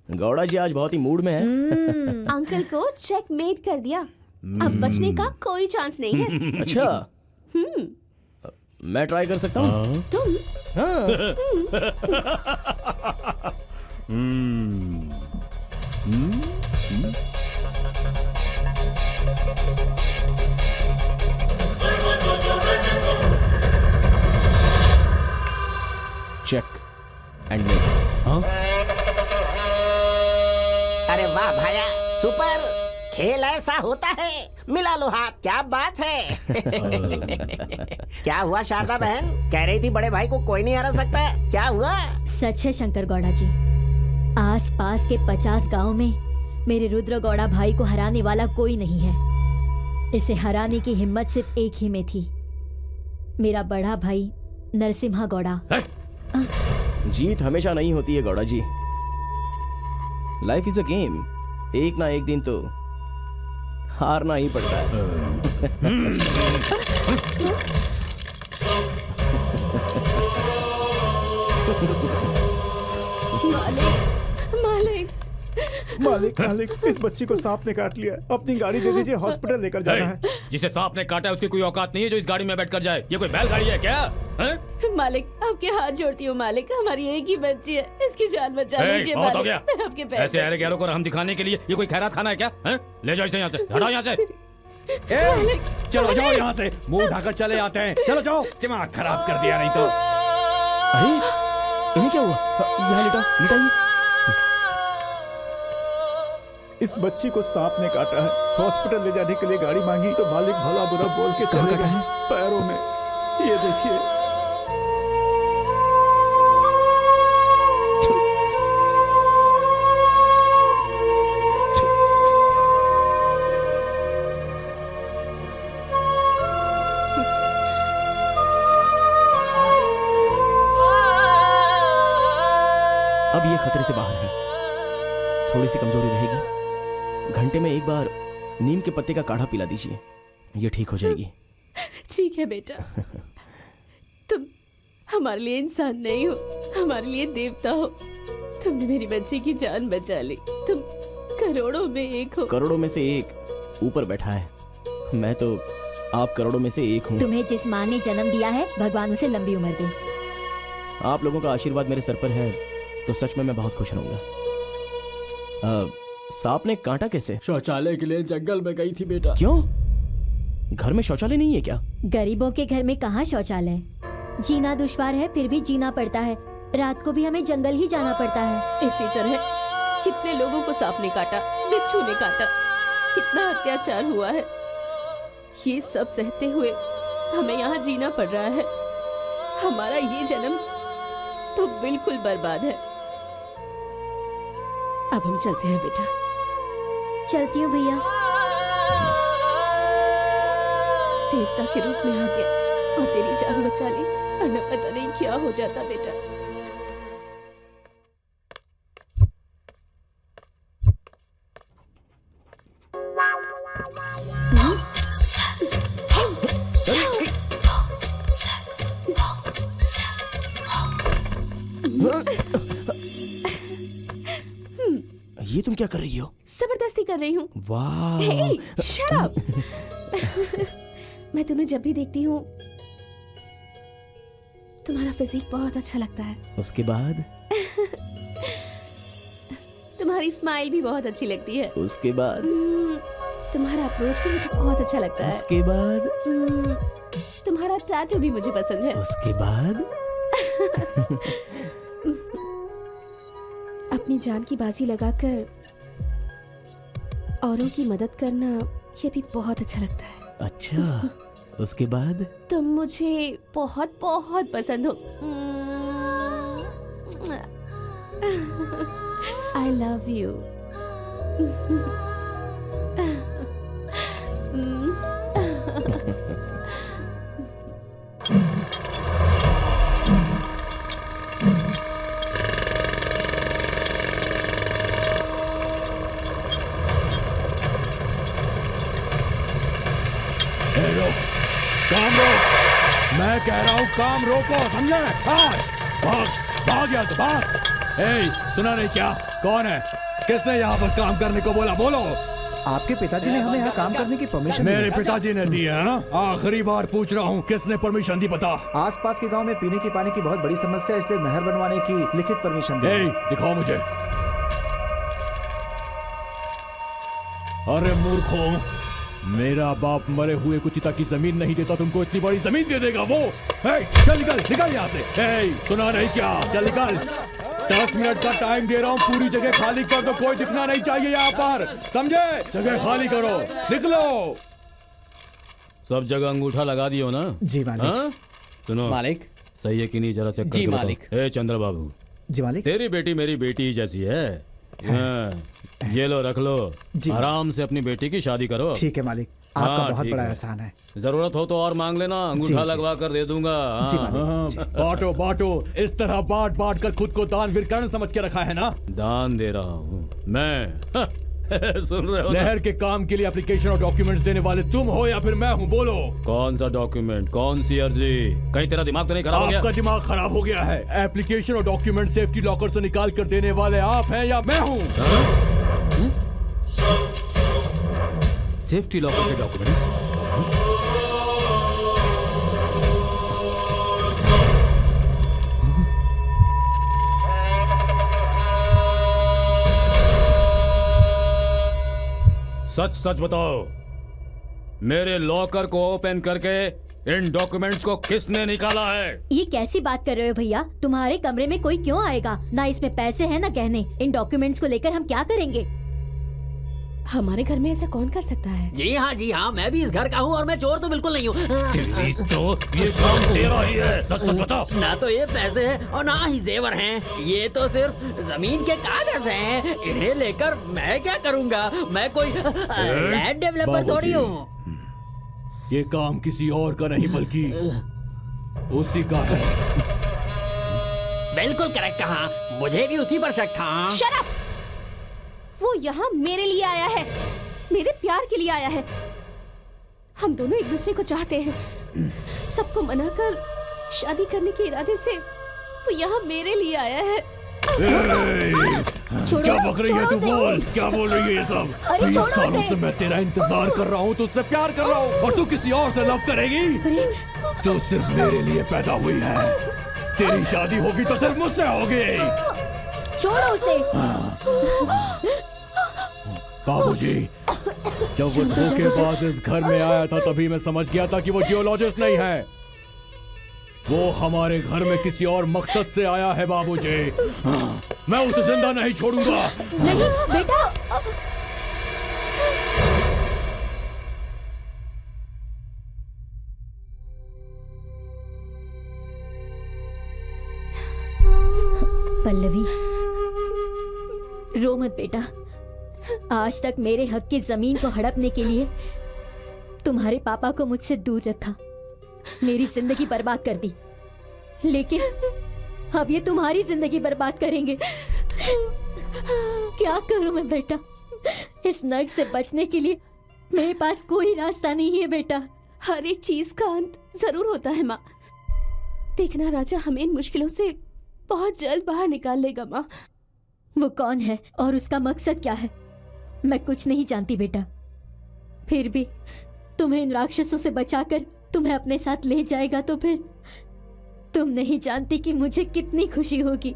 गौड़ा जी आज बहुत ही मूड में है। अंकल को चेकमेट कर दिया, अब बचने का कोई चांस नहीं है। अच्छा, मैं ट्राई कर सकता हूँ? तुम चेक एंड मेक। अरे वाह भाया, सुपर। खेल ऐसा होता है, मिला लो हाथ। क्या बात है। क्या हुआ शारदा बहन? कह रही थी बड़े भाई को कोई नहीं हरा सकता, क्या हुआ? सच है शंकर गौड़ा जी, आस पास के 50 गांव में मेरे रुद्र गौड़ा भाई को हराने वाला कोई नहीं है। इसे हराने की हिम्मत सिर्फ एक ही में थी, मेरा बड़ा भाई नरसिम्हा गौड़ा। जीत हमेशा नहीं होती है गौड़ा जी, लाइफ इज अ गेम। एक ना एक दिन तो हारना ही पड़ता है। मालिक, मालिक मालिक, इस बच्ची को सांप ने काट लिया। अपनी गाड़ी दे दीजिए, हॉस्पिटल लेकर जाना है। जिसे सांप ने काटा है उसकी कोई औकात नहीं है जो इस गाड़ी में बैठकर जाए। ये कोई बैलगाड़ी है क्या? मालिक आपके हाथ जोड़ती हूँ मालिक, हमारी एक ही बच्ची है, इसकी जान बचा लीजिए बहुत हो मालिक। गया। मैं आपके पैर ऐसे अरे गैरों को हम दिखाने के लिए ये कोई खैरात खाना है क्या? ले जाओ इसे यहाँ से, हटाओ यहाँ से। चलो जाओ यहाँ से, मुंह ढाकर चले आते हैं। चलो जाओ, दिमाग खराब कर दिया नहीं तो। अरे इन्हें क्या हुआ? यहाँ लिटाइए। इस बच्ची को सांप ने काटा है। हॉस्पिटल ले जाने के लिए गाड़ी मांगी तो मालिक भला बुरा बोल के चले गए। पैरों में, ये देखिए। अब ये खतरे से बाहर है, थोड़ी सी कमजोरी रहेगी। घंटे में एक बार नीम के पत्ते का काढ़ा पिला दीजिए, ये ठीक हो जाएगी। ठीक है बेटा, तुम हमारे लिए इंसान नहीं हो, हमारे लिए देवता हो। तुमने मेरी बच्ची की जान बचा ली। तुम करोड़ों में एक हो। करोड़ों में से एक ऊपर बैठा है, मैं तो आप करोड़ों में से एक हूँ। तुम्हें जिस माँ ने जन्म दिया है, भगवान उसे लंबी उम्र दे। आप लोगों का आशीर्वाद मेरे सर पर है तो सच में मैं बहुत खुश रहूंगा। सांप ने काटा कैसे? शौचालय के लिए जंगल में गई थी बेटा। क्यों? घर में शौचालय नहीं है क्या? गरीबों के घर में कहाँ शौचालय? जीना दुश्वार है, फिर भी जीना पड़ता है। रात को भी हमें जंगल ही जाना पड़ता है। इसी तरह कितने लोगों को सांप ने काटा, बिच्छू ने काटा, कितना अत्याचार हुआ है। ये सब सहते हुए हमें यहाँ जीना पड़ रहा है। हमारा ये जन्म तो बिल्कुल बर्बाद है। अब हम चलते हैं बेटा। चलती हूँ भैया। देवता के रूप में आ गया और तेरी जान बचा ली, वरना पता नहीं क्या हो जाता बेटा। ये तुम क्या कर रही हो? जबरदस्ती कर रही हूँ। वाह। Hey, shut up! मैं तुम्हें जब भी देखती हूँ तुम्हारा फिजिक बहुत अच्छा लगता है। उसके बाद? तुम्हारी स्माइल भी बहुत अच्छी लगती है। उसके बाद? तुम्हारा अप्रोच भी मुझे बहुत अच्छा लगता है। उसके बाद? तुम्हारा टैटू भी मुझे पसंद है। उसके बाद? अपनी जान की बाजी लगाकर औरों की मदद करना ये भी बहुत अच्छा लगता है। अच्छा, उसके बाद? तुम मुझे बहुत बहुत पसंद हो। I love you. काम रोक, मैं कह रहा हूँ काम रोको, समझे? भाग भाग यहाँ से भाग। ए, सुना नहीं क्या? कौन है? किसने यहाँ पर काम करने को बोला? बोलो। आपके पिताजी ने हमें यहाँ काम करने की परमिशन दी। मेरे पिताजी ने दी है ना? आखिरी बार पूछ रहा हूँ, किसने परमिशन दी बता। आसपास के गांव में पीने के पानी की बहुत बड़ी समस्या है, इसलिए नहर बनवाने की लिखित परमिशन दी। दिखाओ मुझे। अरे मूर्खों, मेरा बाप मरे हुए को चिता की जमीन नहीं देता, तुमको इतनी बड़ी जमीन दे देगा वो? चल निकल निकल यहाँ से। सुना नहीं क्या? चल निकल। 10 मिनट का टाइम दे रहा हूँ, पूरी जगह खाली कर दो, कोई दिखना नहीं चाहिए यहाँ पर, समझे? जगह खाली करो, निकलो। सब जगह अंगूठा लगा दियो ना? जी मालिक। सुनो मालिक। सही है कि नहीं जरा चेक जी मालिक। ए चंद्र बाबू। जी मालिक। तेरी बेटी मेरी बेटी ही जैसी है। ये लो रख लो, आराम से अपनी बेटी की शादी करो। ठीक है मालिक, आपका बहुत बड़ा एहसान है। जरूरत हो तो और मांग लेना, अंगूठा लगवा कर दे दूंगा। जी मालिक। बांटो बांटो, इस तरह बांट बांट कर खुद को दान विकर्ण समझ के रखा है ना? दान दे रहा हूँ मैं। सुन रहे हो? लहर के काम के लिए एप्लीकेशन और डॉक्यूमेंट्स देने वाले तुम हो या फिर मैं हूँ? बोलो। कौन सा डॉक्यूमेंट, कौन सी अर्जी? कहीं तेरा दिमाग तो नहीं खराब हो गया? आपका दिमाग खराब हो गया है। एप्लीकेशन और डॉक्यूमेंट सेफ्टी लॉकर से निकाल कर देने वाले आप हैं या मैं हूँ? सेफ्टी लॉकर के डॉक्यूमेंट? सच सच बताओ, मेरे लॉकर को ओपन करके इन डॉक्यूमेंट्स को किसने निकाला है? ये कैसी बात कर रहे हो भैया? तुम्हारे कमरे में कोई क्यों आएगा? ना इसमें पैसे हैं ना गहने। इन डॉक्यूमेंट्स को लेकर हम क्या करेंगे? हमारे घर में ऐसा कौन कर सकता है? जी हाँ, मैं भी इस घर का हूँ और मैं चोर तो बिल्कुल नहीं हूँ। तेरी तो ये काम तेरा ही है। सच सच बता। ना तो ये पैसे हैं और ना ही जेवर हैं। ये तो सिर्फ जमीन के कागज हैं। इन्हें लेकर मैं क्या करूँगा? मैं कोई लैंड डेवलपर थोड़ी हूँ। ये काम किसी और का नहीं बल्कि उसी का है। बिल्कुल करेक्ट कहा, मुझे भी उसी पर शक था। Shut up! वो यहाँ मेरे लिए आया है, मेरे प्यार के लिए आया है। हम दोनों एक दूसरे को चाहते हैं। सबको मनाकर शादी करने के इरादे से वो यहाँ मेरे लिए आया है। क्या बक रही है तू? बोल, क्या बोल रही है ये सब? अरे 20 छोड़ो सालों उसे। से मैं तेरा इंतजार कर रहा हूँ, तुझसे प्यार कर रहा हूँ और तू किसी और से लव करेगी? तू सिर्फ मेरे लिए पैदा हुई है। तेरी शादी होगी तो सिर्फ मुझसे होगी। छोड़ो उसे। बाबूजी, जब वो धोखेबाज इस घर में आया था तभी मैं समझ गया था कि वो जियोलॉजिस्ट नहीं है। वो हमारे घर में किसी और मकसद से आया है बाबूजी। मैं उसे जिंदा नहीं छोड़ूंगा। नहीं बेटा। पल्लवी, रो मत बेटा। आज तक मेरे हक की जमीन को हड़पने के लिए तुम्हारे पापा को मुझसे दूर रखा, मेरी जिंदगी बर्बाद कर दी। लेकिन अब ये तुम्हारी जिंदगी बर्बाद करेंगे। क्या करूं मैं बेटा? इस नर्क से बचने के लिए मेरे पास कोई रास्ता नहीं है बेटा। हर एक चीज का अंत जरूर होता है माँ। देखना राजा हमें इन मुश्किलों से बहुत जल्द बाहर निकाल लेगा माँ। वो कौन है और उसका मकसद क्या है मैं कुछ नहीं जानती बेटा। फिर भी तुम्हें इन राक्षसों से बचाकर तुम्हें अपने साथ ले जाएगा तो फिर तुम नहीं जानती कि मुझे कितनी खुशी होगी।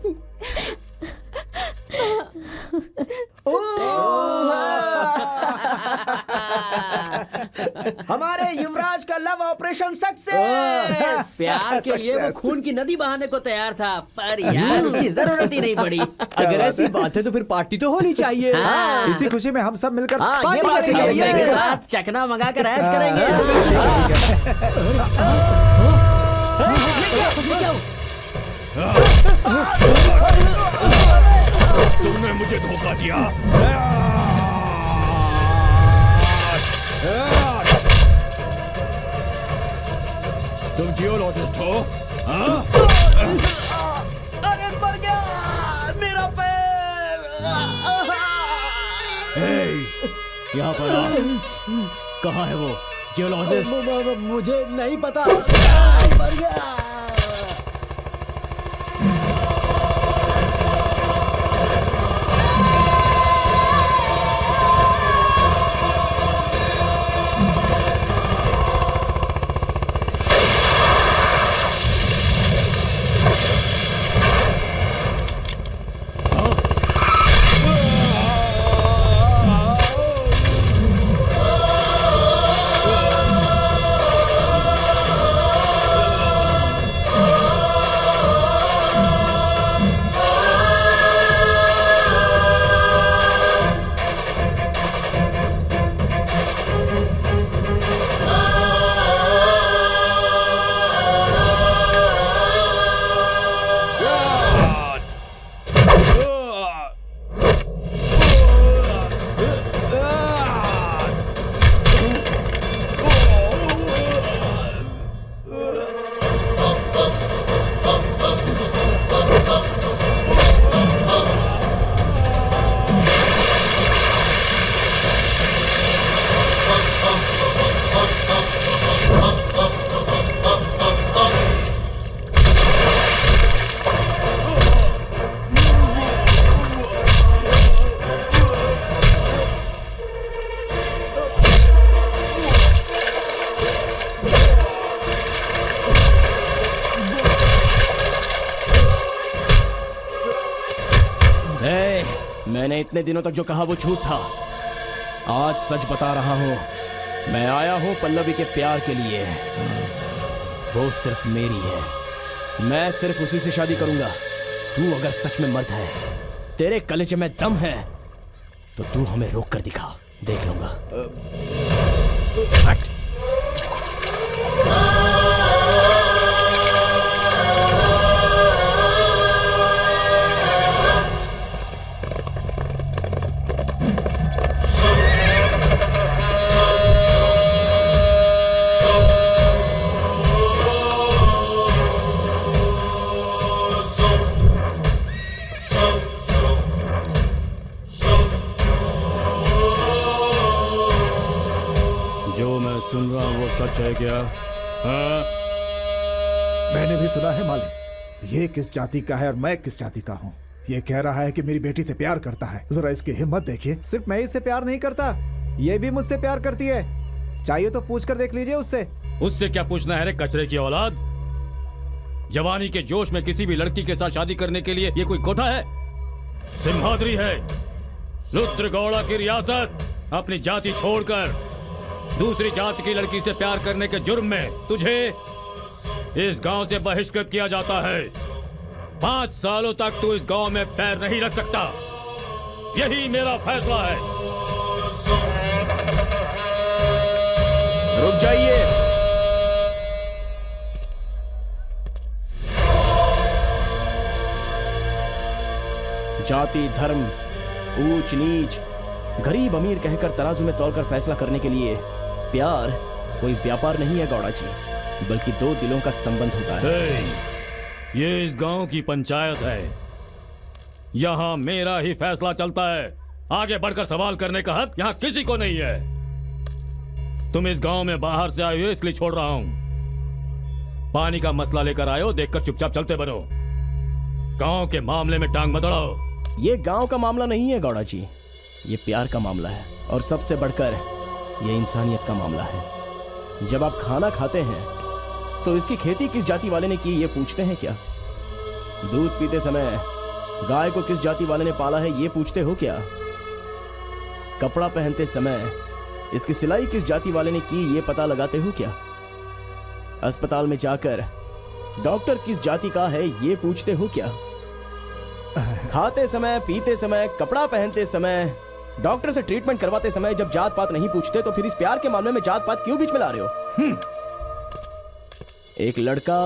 हमारे युवराज का लव ऑपरेशन सक्सेस। प्यार के लिए वो खून की नदी बहाने को तैयार था, पर यार उसकी जरूरत ही नहीं पड़ी। अगर ऐसी बात है तो फिर पार्टी तो होनी चाहिए। हाँ। इसी खुशी में हम सब मिलकर हाँ, ये पार्टी बात सही है, करेंगे। ये के साथ चकना मंगा कर ऐश करेंगे। तुमने मुझे धोखा दिया। तुम जियोलॉजिस्ट हो? हाँ? अरे मर गया मेरा पैर। यहाँ पर आ। कहाँ है वो जियोलॉजिस्ट? मुझे नहीं पता। मर गया। मैंने इतने दिनों तक जो कहा वो झूठ था। आज सच बता रहा हूँ। मैं आया हूँ पल्लवी के प्यार के लिए। वो सिर्फ मेरी है। मैं सिर्फ उसी से शादी करूंगा। तू अगर सच में मर्द है, तेरे कलेजे में दम है, तो तू हमें रोक कर दिखा, देख लूंगा। हट। सुन रहा हूँ वो सच है क्या? हाँ? मैंने भी सुना है मालिक। ये किस जाति का है और मैं किस जाति का हूँ। ये कह रहा है कि मेरी बेटी से प्यार करता है। जरा इसकी हिम्मत देखिए। सिर्फ मैं इससे प्यार नहीं करता, ये भी मुझसे प्यार करती है। चाहिए तो पूछ कर देख लीजिए उससे। उससे क्या पूछना है रे कचरे की औलाद? जवानी के जोश में किसी भी लड़की के साथ शादी करने के लिए ये कोई कोठा है? सिंहाद्री है, रुद्रगौड़ा की रियासत। अपनी जाति छोड़कर दूसरी जाति की लड़की से प्यार करने के जुर्म में तुझे इस गांव से बहिष्कृत किया जाता है। 5 सालों तक तू इस गांव में पैर नहीं रख सकता। यही मेरा फैसला है। रुक जाइए। जाति, धर्म, ऊंच नीच, गरीब अमीर कहकर तराजू में तौलकर फैसला करने के लिए प्यार कोई व्यापार नहीं है गौड़ा जी, बल्कि 2 दिलों का संबंध होता है। ये इस गांव की पंचायत है। यहाँ मेरा ही फैसला चलता है। आगे बढ़कर सवाल करने का हक यहाँ किसी को नहीं है। तुम इस गांव में बाहर से आए हो इसलिए छोड़ रहा हूँ। पानी का मसला लेकर आए हो, देखकर चुपचाप चलते बनो। गांव के मामले में टांग मत अड़ाओ। ये गांव का मामला नहीं है गौड़ा जी, ये प्यार का मामला है। और सबसे बढ़कर ये इंसानियत का मामला है। जब आप खाना खाते हैं तो इसकी खेती किस जाति वाले ने की ये पूछते हैं क्या? दूध पीते समय गाय को किस जाति वाले ने पाला है ये पूछते हो क्या? कपड़ा पहनते समय इसकी सिलाई किस जाति वाले ने की ये पता लगाते हो क्या? अस्पताल में जाकर डॉक्टर किस जाति का है ये पूछते हो क्या? खाते समय, पीते समय, कपड़ा पहनते समय, डॉक्टर से ट्रीटमेंट करवाते समय जब जात पात नहीं पूछते तो फिर इस प्यार के मामले में जात पात क्यों बीच में ला रहे हो? एक लड़का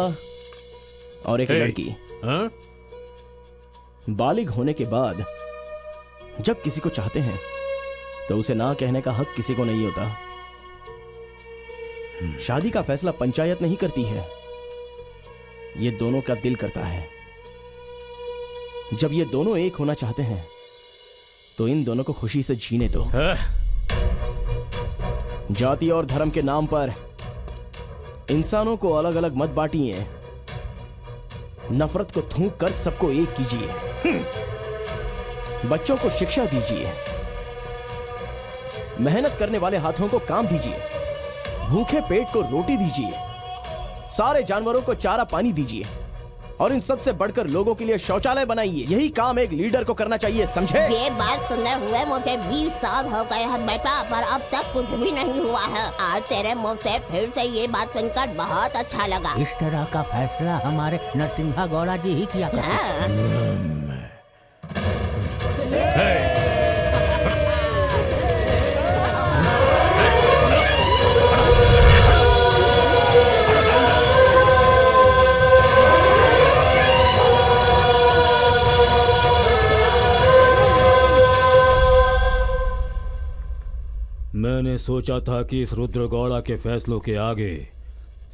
और एक लड़की बालिग होने के बाद जब किसी को चाहते हैं तो उसे ना कहने का हक किसी को नहीं होता। शादी का फैसला पंचायत नहीं करती है, ये दोनों का दिल करता है। जब ये दोनों एक होना चाहते हैं तो इन दोनों को खुशी से जीने दो। जाति और धर्म के नाम पर इंसानों को अलग अलग मत बांटिए। नफरत को थूक कर सबको एक कीजिए। बच्चों को शिक्षा दीजिए। मेहनत करने वाले हाथों को काम दीजिए। भूखे पेट को रोटी दीजिए। सारे जानवरों को चारा पानी दीजिए। और इन सब से बढ़कर लोगों के लिए शौचालय बनाइए। यही काम एक लीडर को करना चाहिए, समझे? ये बात सुनने हुए मुझे 20 साल हो गए हैं बेटा, पर अब तक कुछ भी नहीं हुआ है। आज तेरे मुंह से फिर से ये बात सुनकर बहुत अच्छा लगा। इस तरह का फैसला हमारे नरसिंहा गौड़ा जी ही किया करते थे। मैंने सोचा था कि इस रुद्रगौड़ा के फैसलों के आगे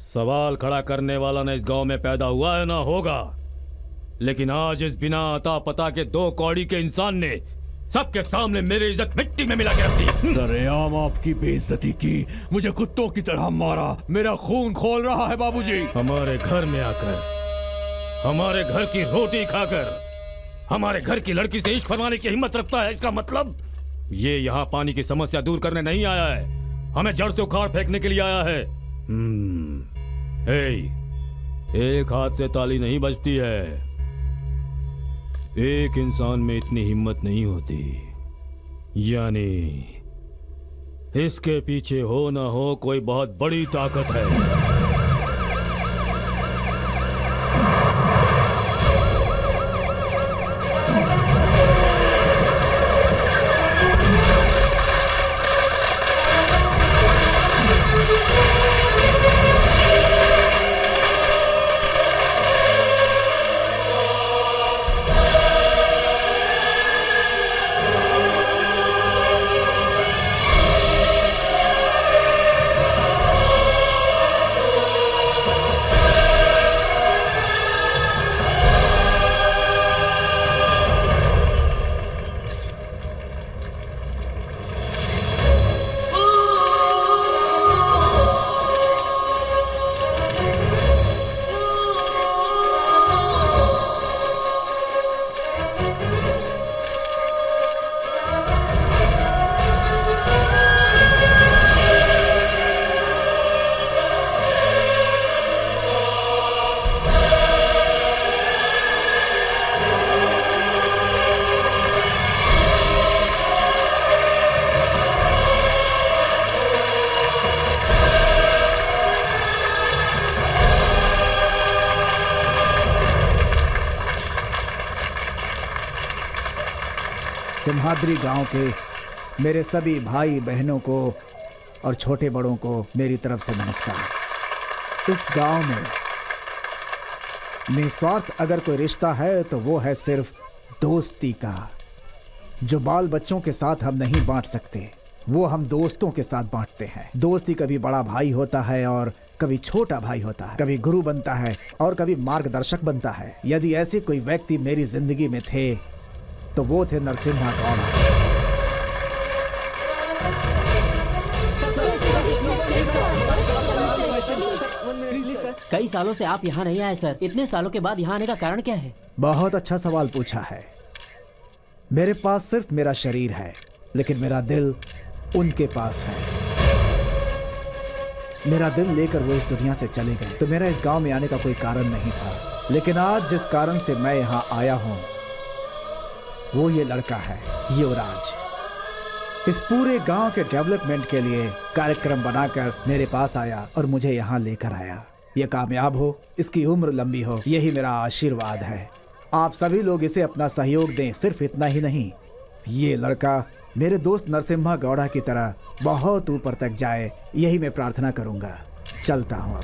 सवाल खड़ा करने वाला न इस गांव में पैदा हुआ है ना होगा, लेकिन आज इस बिना अता पता के 2 कौड़ी के इंसान ने सबके सामने मेरी इज्जत मिट्टी में मिला के रख दी। सरेआम आपकी बेइज्जती की, मुझे कुत्तों की तरह मारा, मेरा खून खोल रहा है बाबूजी। हमारे घर में आकर, हमारे घर की रोटी खाकर, हमारे घर की लड़की से इश्क फरमाने की हिम्मत रखता है। इसका मतलब ये यहाँ पानी की समस्या दूर करने नहीं आया है, हमें जड़ से उखाड़ फेंकने के लिए आया है। एक हाथ से ताली नहीं बजती है। एक इंसान में इतनी हिम्मत नहीं होती, यानी इसके पीछे हो ना हो कोई बहुत बड़ी ताकत है। सिम्हाद्री गांव के मेरे सभी भाई बहनों को और छोटे बड़ों को मेरी तरफ से नमस्कार। इस गांव में निस्वार्थ अगर कोई रिश्ता है तो वो है सिर्फ दोस्ती का। जो बाल बच्चों के साथ हम नहीं बांट सकते वो हम दोस्तों के साथ बांटते हैं। दोस्ती कभी बड़ा भाई होता है और कभी छोटा भाई होता है, कभी गुरु बनता है और कभी मार्गदर्शक बनता है। यदि ऐसे कोई व्यक्ति मेरी जिंदगी में थे तो वो थे नरसिम्हा गौड़ा। कई सालों से आप यहाँ नहीं आए सर। इतने सालों के बाद यहाँ आने का कारण क्या है? बहुत अच्छा सवाल पूछा है। मेरे पास सिर्फ मेरा शरीर है, लेकिन मेरा दिल उनके पास है। मेरा दिल लेकर वो इस दुनिया से चले गए, तो मेरा इस गांव में आने का कोई कारण नहीं था। लेकिन आज जिस कारण से मैं यहाँ आया हूँ वो ये लड़का है, युवराज। इस पूरे गांव के डेवलपमेंट के लिए कार्यक्रम बनाकर मेरे पास आया और मुझे यहाँ लेकर आया। ये कामयाब हो, इसकी उम्र लंबी हो, यही मेरा आशीर्वाद है। आप सभी लोग इसे अपना सहयोग दें। सिर्फ इतना ही नहीं, ये लड़का मेरे दोस्त नरसिम्हा गौड़ा की तरह बहुत ऊपर तक जाए, यही मैं प्रार्थना करूंगा। चलता हूं अब।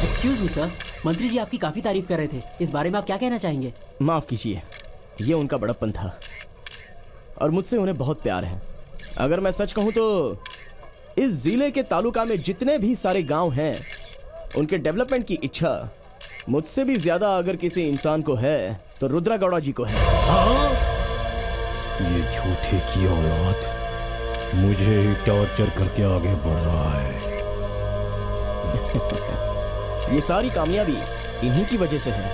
एक्सक्यूज मी सर, मंत्री जी आपकी काफी तारीफ कर रहे थे। इस बारे में आप क्या कहना चाहेंगे? माफ कीजिए, ये उनका बड़प्पन था और मुझसे उन्हें बहुत प्यार है। अगर मैं सच कहूं तो इस जिले के तालुका में जितने भी सारे गांव हैं उनके डेवलपमेंट की इच्छा मुझसे भी ज्यादा अगर किसी इंसान को है तो रुद्रा गौड़ा जी को है। ये झूठे की औलाद मुझे ही टॉर्चर करके आगे बढ़ रहा है। ये सारी कामयाबी इन्हीं की वजह से है।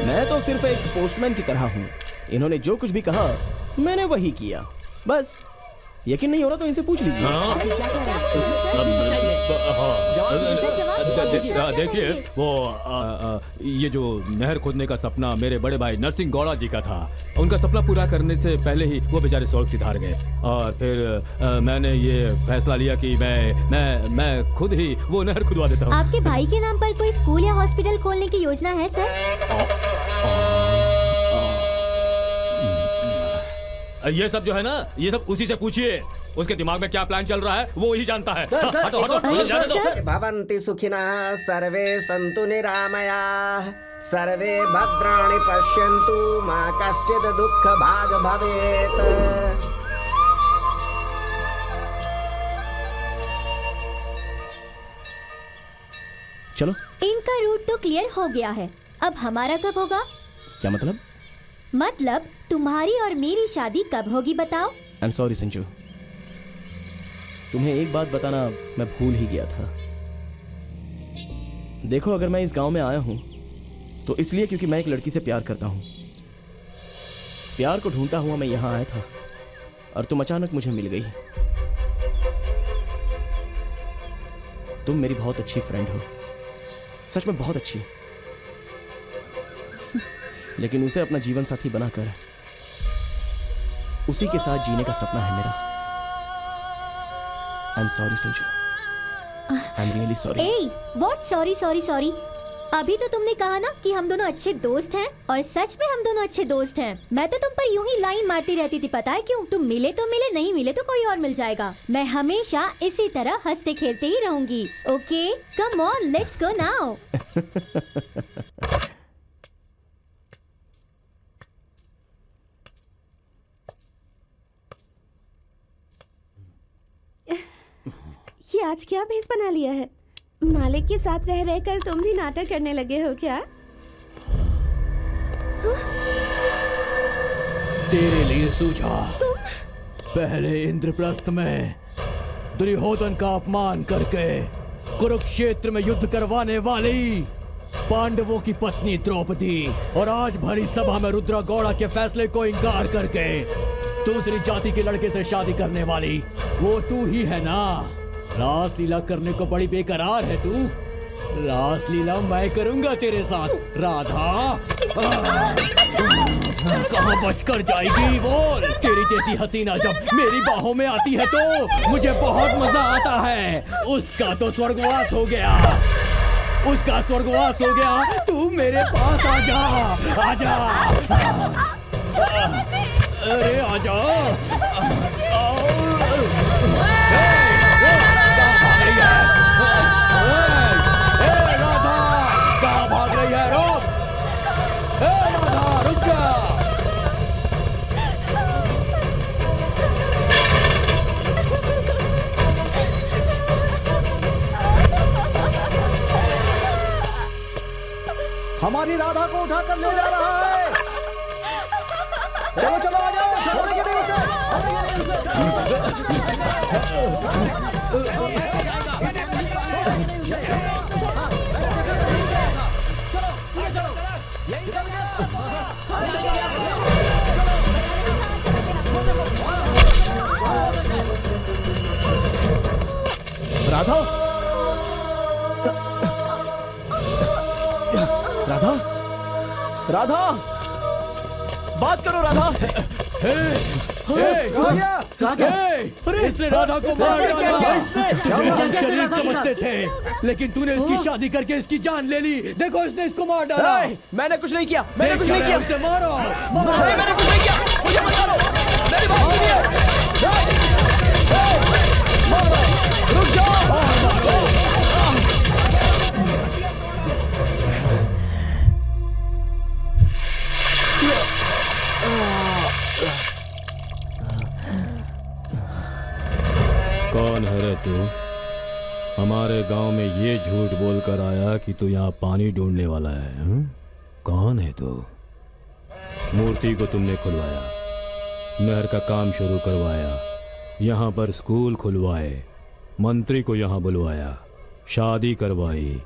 मैं तो सिर्फ एक पोस्टमैन की तरह हूँ। इन्होंने जो कुछ भी कहा मैंने वही किया, बस। यकीन नहीं हो रहा तो इनसे पूछ लीजिए। देखिए वो ये जो नहर खोदने का सपना मेरे बड़े भाई नरसिंह गौड़ा जी का था, उनका सपना पूरा करने से पहले ही वो बेचारे स्वर्ग सिधार गए। और फिर मैंने ये फैसला लिया कि मैं खुद ही वो नहर खुदवा देता हूँ। आपके भाई के नाम पर कोई स्कूल या हॉस्पिटल खोलने की योजना है सर? ये सब जो है ना, ये सब उसी से पूछिए। उसके दिमाग में क्या प्लान चल रहा है वो ही जानता है। सर, सर, हटो, हटो, मुझे जाने दो। भवन्ति सुखिनः सर्वे सन्तु निरामयाः सर्वे भद्राणि पश्यन्तु मा कश्चित् दुःख भाग भवेत्। चलो। इनका रूट तो क्लियर हो गया है, अब हमारा कब होगा? क्या मतलब? मतलब तुम्हारी और मेरी शादी कब होगी बताओ? आई एम सॉरी संजू, तुम्हें एक बात बताना मैं भूल ही गया था। देखो, अगर मैं इस गांव में आया हूं तो इसलिए क्योंकि मैं एक लड़की से प्यार करता हूँ। प्यार को ढूंढता हुआ मैं यहाँ आया था और तुम अचानक मुझे मिल गई। तुम मेरी बहुत अच्छी फ्रेंड हो, सच में बहुत अच्छी। लेकिन उसे अपना जीवन साथी बनाकर उसी के साथ जीने का सपना है मेरा। I am sorry Sanju, I am really sorry. A, what sorry sorry sorry? अभी तो तुमने कहा ना कि हम दोनों अच्छे दोस्त हैं, और सच में हम दोनों अच्छे दोस्त हैं। मैं तो तुम पर यूं ही लाइन मारती रहती थी, पता है क्यों? तुम मिले तो मिले, नहीं मिले तो कोई और मिल जाएगा। मैं हमेशा इसी तरह हंसते खेलते ही रहूंगी। Okay, come on, let's go now. ये आज क्या भेस बना लिया है? मालिक के साथ रह रहकर तुम भी नाटक करने लगे हो क्या? तेरे लिए सूझा। पहले इंद्रप्रस्थ में दुर्योधन का अपमान करके कुरुक्षेत्र में युद्ध करवाने वाली पांडवों की पत्नी द्रौपदी, और आज भरी सभा में रुद्र गौड़ा के फैसले को इंकार करके दूसरी जाति के लड़के से शादी करने वाली वो तू ही है ना? रासलीला करने को बड़ी बेकरार है तू। रासलीला मैं करूंगा तेरे साथ, राधा। कहाँ बचकर जाएगी बोल? तेरी जैसी हसीना जब मेरी बाहों में आती है तो मुझे बहुत मजा आता है। उसका तो स्वर्गवास हो गया, उसका स्वर्गवास हो गया। तू मेरे पास आजा, आजा। अरे आजा। हमारी राधा को उठा कर ले जा रहा है। चलो चलो आ जाओ, छोड़ेंगे नहीं उसे। राधा, राधा, राधा, बात करो राधा। इसने राधा को मार डाला। शरीर समझते थे, लेकिन तूने इसकी शादी करके इसकी जान ले ली। देखो इसने इसको मार डाला। मैंने कुछ नहीं किया, मैंने कुछ नहीं किया। उसे मारो, मैंने कुछ नहीं किया, मुझे मत मारो। मेरी बात सुनिए। रुक जाओ। कौन है रे तू? हमारे गांव में ये झूठ बोलकर आया कि तू यहाँ पानी ढूंढने वाला है। कौन है तू? मूर्ति को तुमने खुलवाया, नहर का काम शुरू करवाया, यहाँ पर स्कूल खुलवाए, मंत्री को यहाँ बुलवाया, शादी करवाई,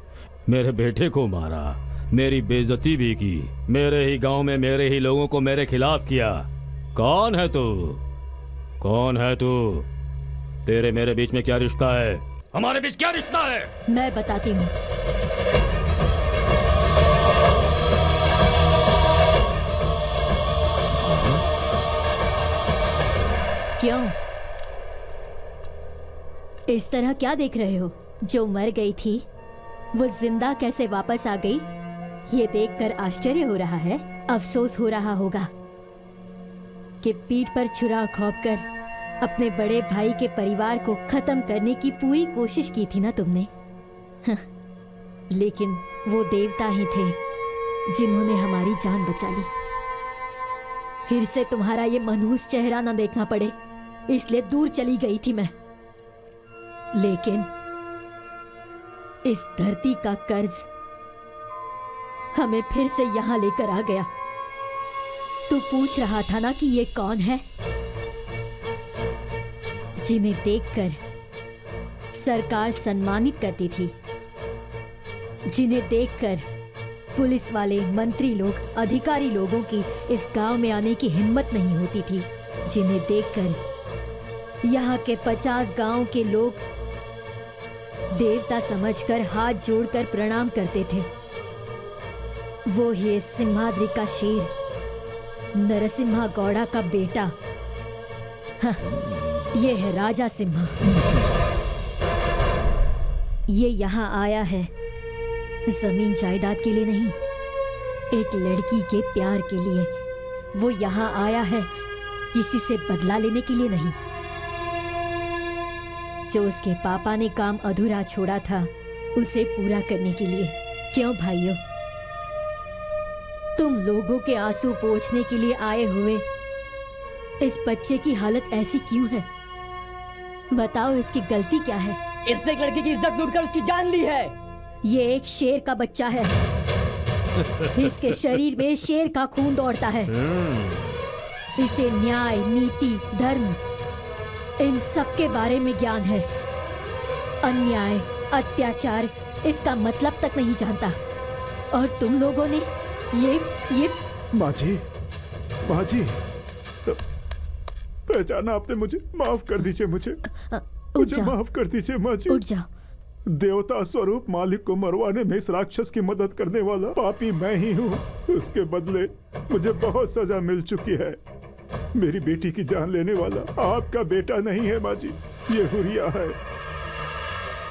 मेरे बेटे को मारा, मेरी बेइज्जती भी की, मेरे ही गांव में मेरे ही लोगों को मेरे खिलाफ किया। कौन है तू? कौन है तू? तेरे मेरे बीच में क्या रिश्ता है? हमारे बीच क्या रिश्ता है? मैं बताती हूँ। क्यों इस तरह क्या देख रहे हो? जो मर गई थी वो जिंदा कैसे वापस आ गई, ये देखकर आश्चर्य हो रहा है। अफसोस हो रहा होगा कि पीठ पर छुरा खौंपकर अपने बड़े भाई के परिवार को खत्म करने की पूरी कोशिश की थी ना तुमने। लेकिन वो देवता ही थे जिन्होंने हमारी जान बचा ली। फिर से तुम्हारा ये मनहूस चेहरा ना देखना पड़े, इसलिए दूर चली गई थी मैं। लेकिन इस धरती का कर्ज हमें फिर से यहाँ लेकर आ गया। तू पूछ रहा था ना कि ये कौन है? जिन्हें देखकर सरकार सम्मानित करती थी, जिन्हें देखकर पुलिस वाले, मंत्री लोग, अधिकारी लोगों की इस गांव में आने की हिम्मत नहीं होती थी, जिन्हें देखकर यहाँ के 50 गांव के लोग देवता समझकर हाथ जोड़कर प्रणाम करते थे। वो ही सिंहाद्री का शेर, नरसिम्हा गौड़ा का बेटा, हाँ, ये है राजा सिम्हा। ये यहाँ आया है जमीन जायदाद के लिए नहीं, एक लड़की के प्यार के लिए। वो यहाँ आया है किसी से बदला लेने के लिए नहीं। जो उसके पापा ने काम अधूरा छोड़ा था, उसे पूरा करने के लिए। क्यों भाइयों, तुम लोगों के आंसू पोंछने के लिए आए हुए इस बच्चे की हालत ऐसी क्यों है? बताओ, इसकी गलती क्या है? इसने एक लड़की की इज्जत लूटकर उसकी जान ली है। ये एक शेर का बच्चा है। इसके शरीर में शेर का खून दौड़ता है। इसे न्याय, नीति, धर्म, इन सब के बारे में ज्ञान है। अन्याय, अत्याचार इसका मतलब तक नहीं जानता। और तुम लोगों ने ये माँ जी, पहचाना आपने मुझे? माफ कर दीजिए मुझे माफ कर दीजिए माँ जी। उठ जाओ। देवता स्वरूप मालिक को मरवाने में इस राक्षस की मदद करने वाला पापी मैं ही हूँ। उसके बदले मुझे बहुत सजा मिल चुकी है। मेरी बेटी की जान लेने वाला आपका बेटा नहीं है माँ जी, ये हुरिया है।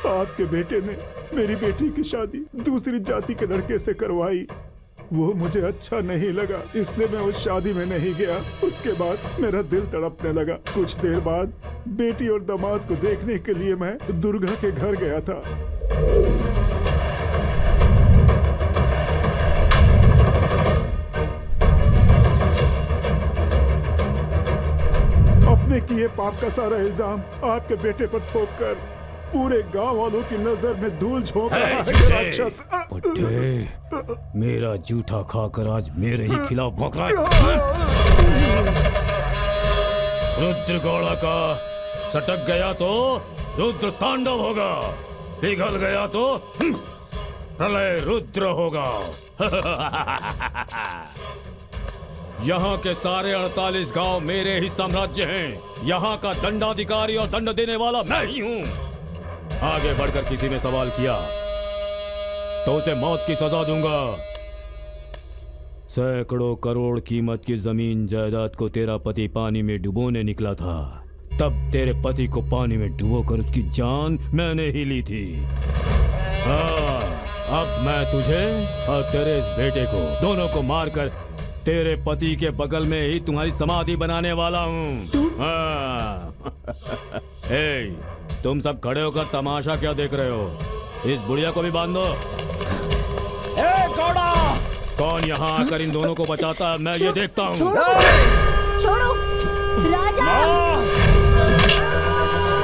आपके बेटे ने मेरी बेटी की शादी दूसरी जाति के लड़के से करवाई। वो मुझे अच्छा नहीं लगा, इसलिए मैं उस शादी में नहीं गया। उसके बाद मेरा दिल तड़पने लगा। कुछ देर बाद बेटी और दामाद को देखने के लिए मैं दुर्गा के घर गया था। अपने किए पाप का सारा इल्जाम आपके बेटे पर थोप कर पूरे गांव वालों की नजर में धूल झोंक रहा है ये राक्षस। मेरा जूठा खाकर आज मेरे ही खिलाफ भौंक रहा है। रुद्र गौड़ा का सटक गया तो रुद्र तांडव होगा, पिघल गया तो प्रलय रुद्र होगा। यहाँ के सारे 48 गांव मेरे ही साम्राज्य हैं। यहाँ का दंडाधिकारी और दंड देने वाला मैं ही हूँ। आगे बढ़कर किसी ने सवाल किया तो उसे मौत की सजा दूंगा। सैकड़ों करोड़ कीमत की जमीन जायदाद को तेरा पति पानी में डुबोने निकला था, तब तेरे पति को पानी में डुबोकर उसकी जान मैंने ही ली थी। हाँ, अब मैं तुझे और तेरे इस बेटे को दोनों को मारकर तेरे पति के बगल में ही तुम्हारी समाधि बनाने वाला हूँ। हाँ। तुम सब खड़े होकर तमाशा क्या देख रहे हो? इस बुढ़िया को भी बांध दो। गौड़ा, कौन यहाँ आकर इन दोनों को बचाता है, मैं ये देखता हूँ। छोड़ो राजा,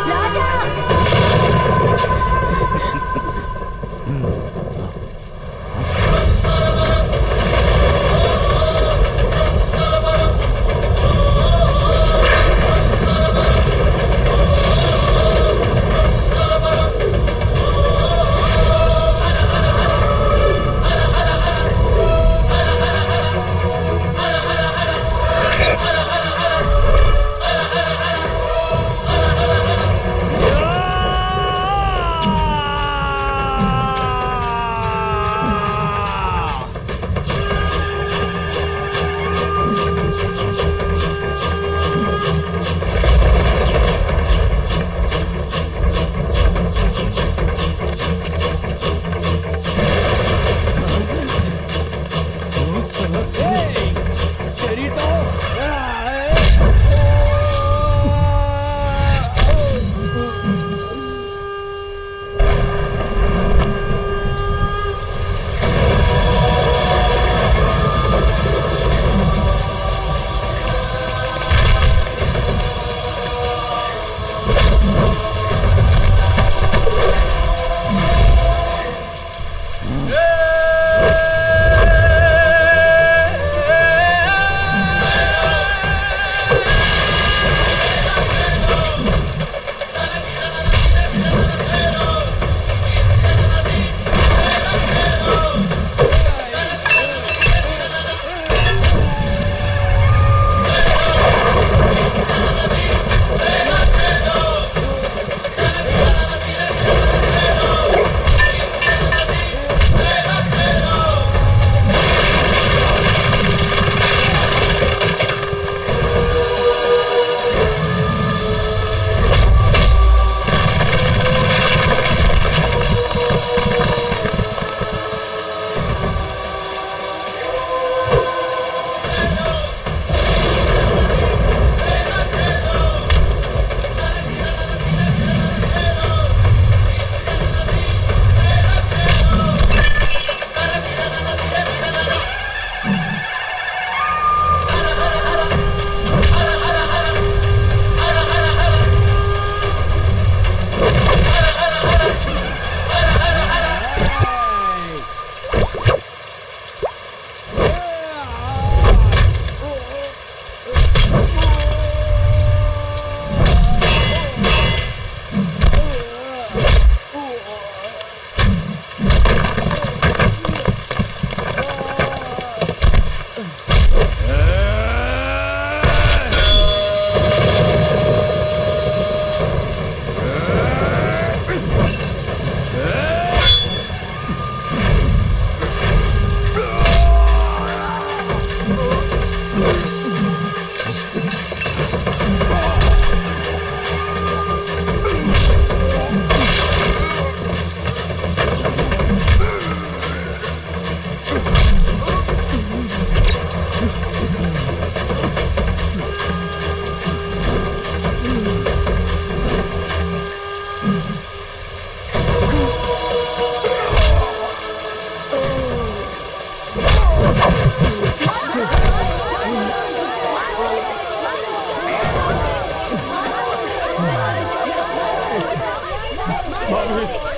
राजा।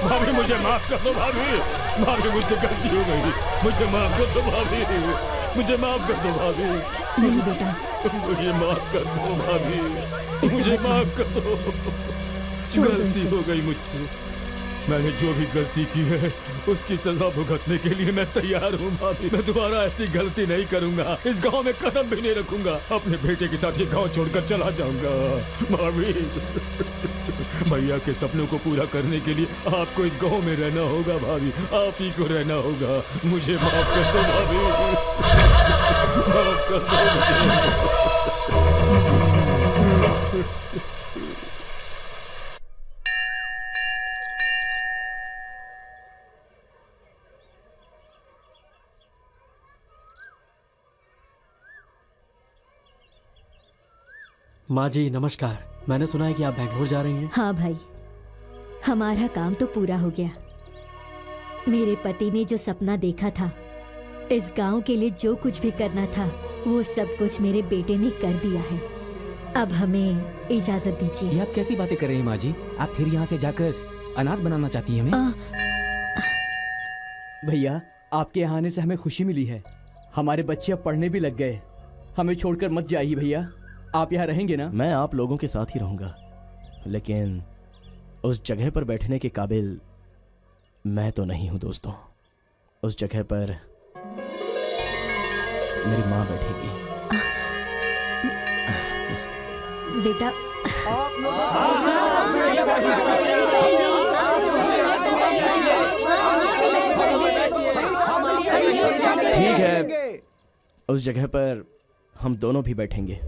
भाभी मुझे माफ कर दो भाभी मुझसे गलती हो गई, मुझे माफ कर दो भाभी, मुझे माफ कर दो भाभी, नहीं बेटा, मुझे माफ कर दो भाभी, मुझे माफ कर दो। गलती हो गई मुझसे, मैंने जो भी गलती की है उसकी सजा भुगतने के लिए मैं तैयार हूँ भाभी। मैं दोबारा ऐसी गलती नहीं करूंगा, इस गांव में कदम भी नहीं रखूंगा, अपने बेटे के साथ ये गांव छोड़कर चला जाऊंगा भाभी। भैया के सपनों को पूरा करने के लिए आपको इस गांव में रहना होगा भाभी, आप ही को रहना होगा। मुझे माफ कर दो भाभी, माफ कर दो मुझे। माँ जी नमस्कार, मैंने सुना है कि आप बैंगलोर जा रही हैं। हाँ भाई, हमारा काम तो पूरा हो गया। मेरे पति ने जो सपना देखा था, इस गांव के लिए जो कुछ भी करना था, वो सब कुछ मेरे बेटे ने कर दिया है। अब हमें इजाजत दीजिए। ये आप कैसी बातें कर रही हैं माँ जी? आप फिर यहाँ से जाकर अनाथ बनाना चाहती हैं हमें? भैया, आपके यहाँ आने से हमें खुशी मिली है। हमारे बच्चे अब पढ़ने भी लग गए। हमें छोड़कर मत जाइए भैया, आप यहाँ रहेंगे ना? मैं आप लोगों के साथ ही रहूंगा, लेकिन उस जगह पर बैठने के काबिल मैं तो नहीं हूं दोस्तों। उस जगह पर मेरी माँ बैठेगी। बेटा, ठीक है, उस जगह पर हम दोनों भी बैठेंगे।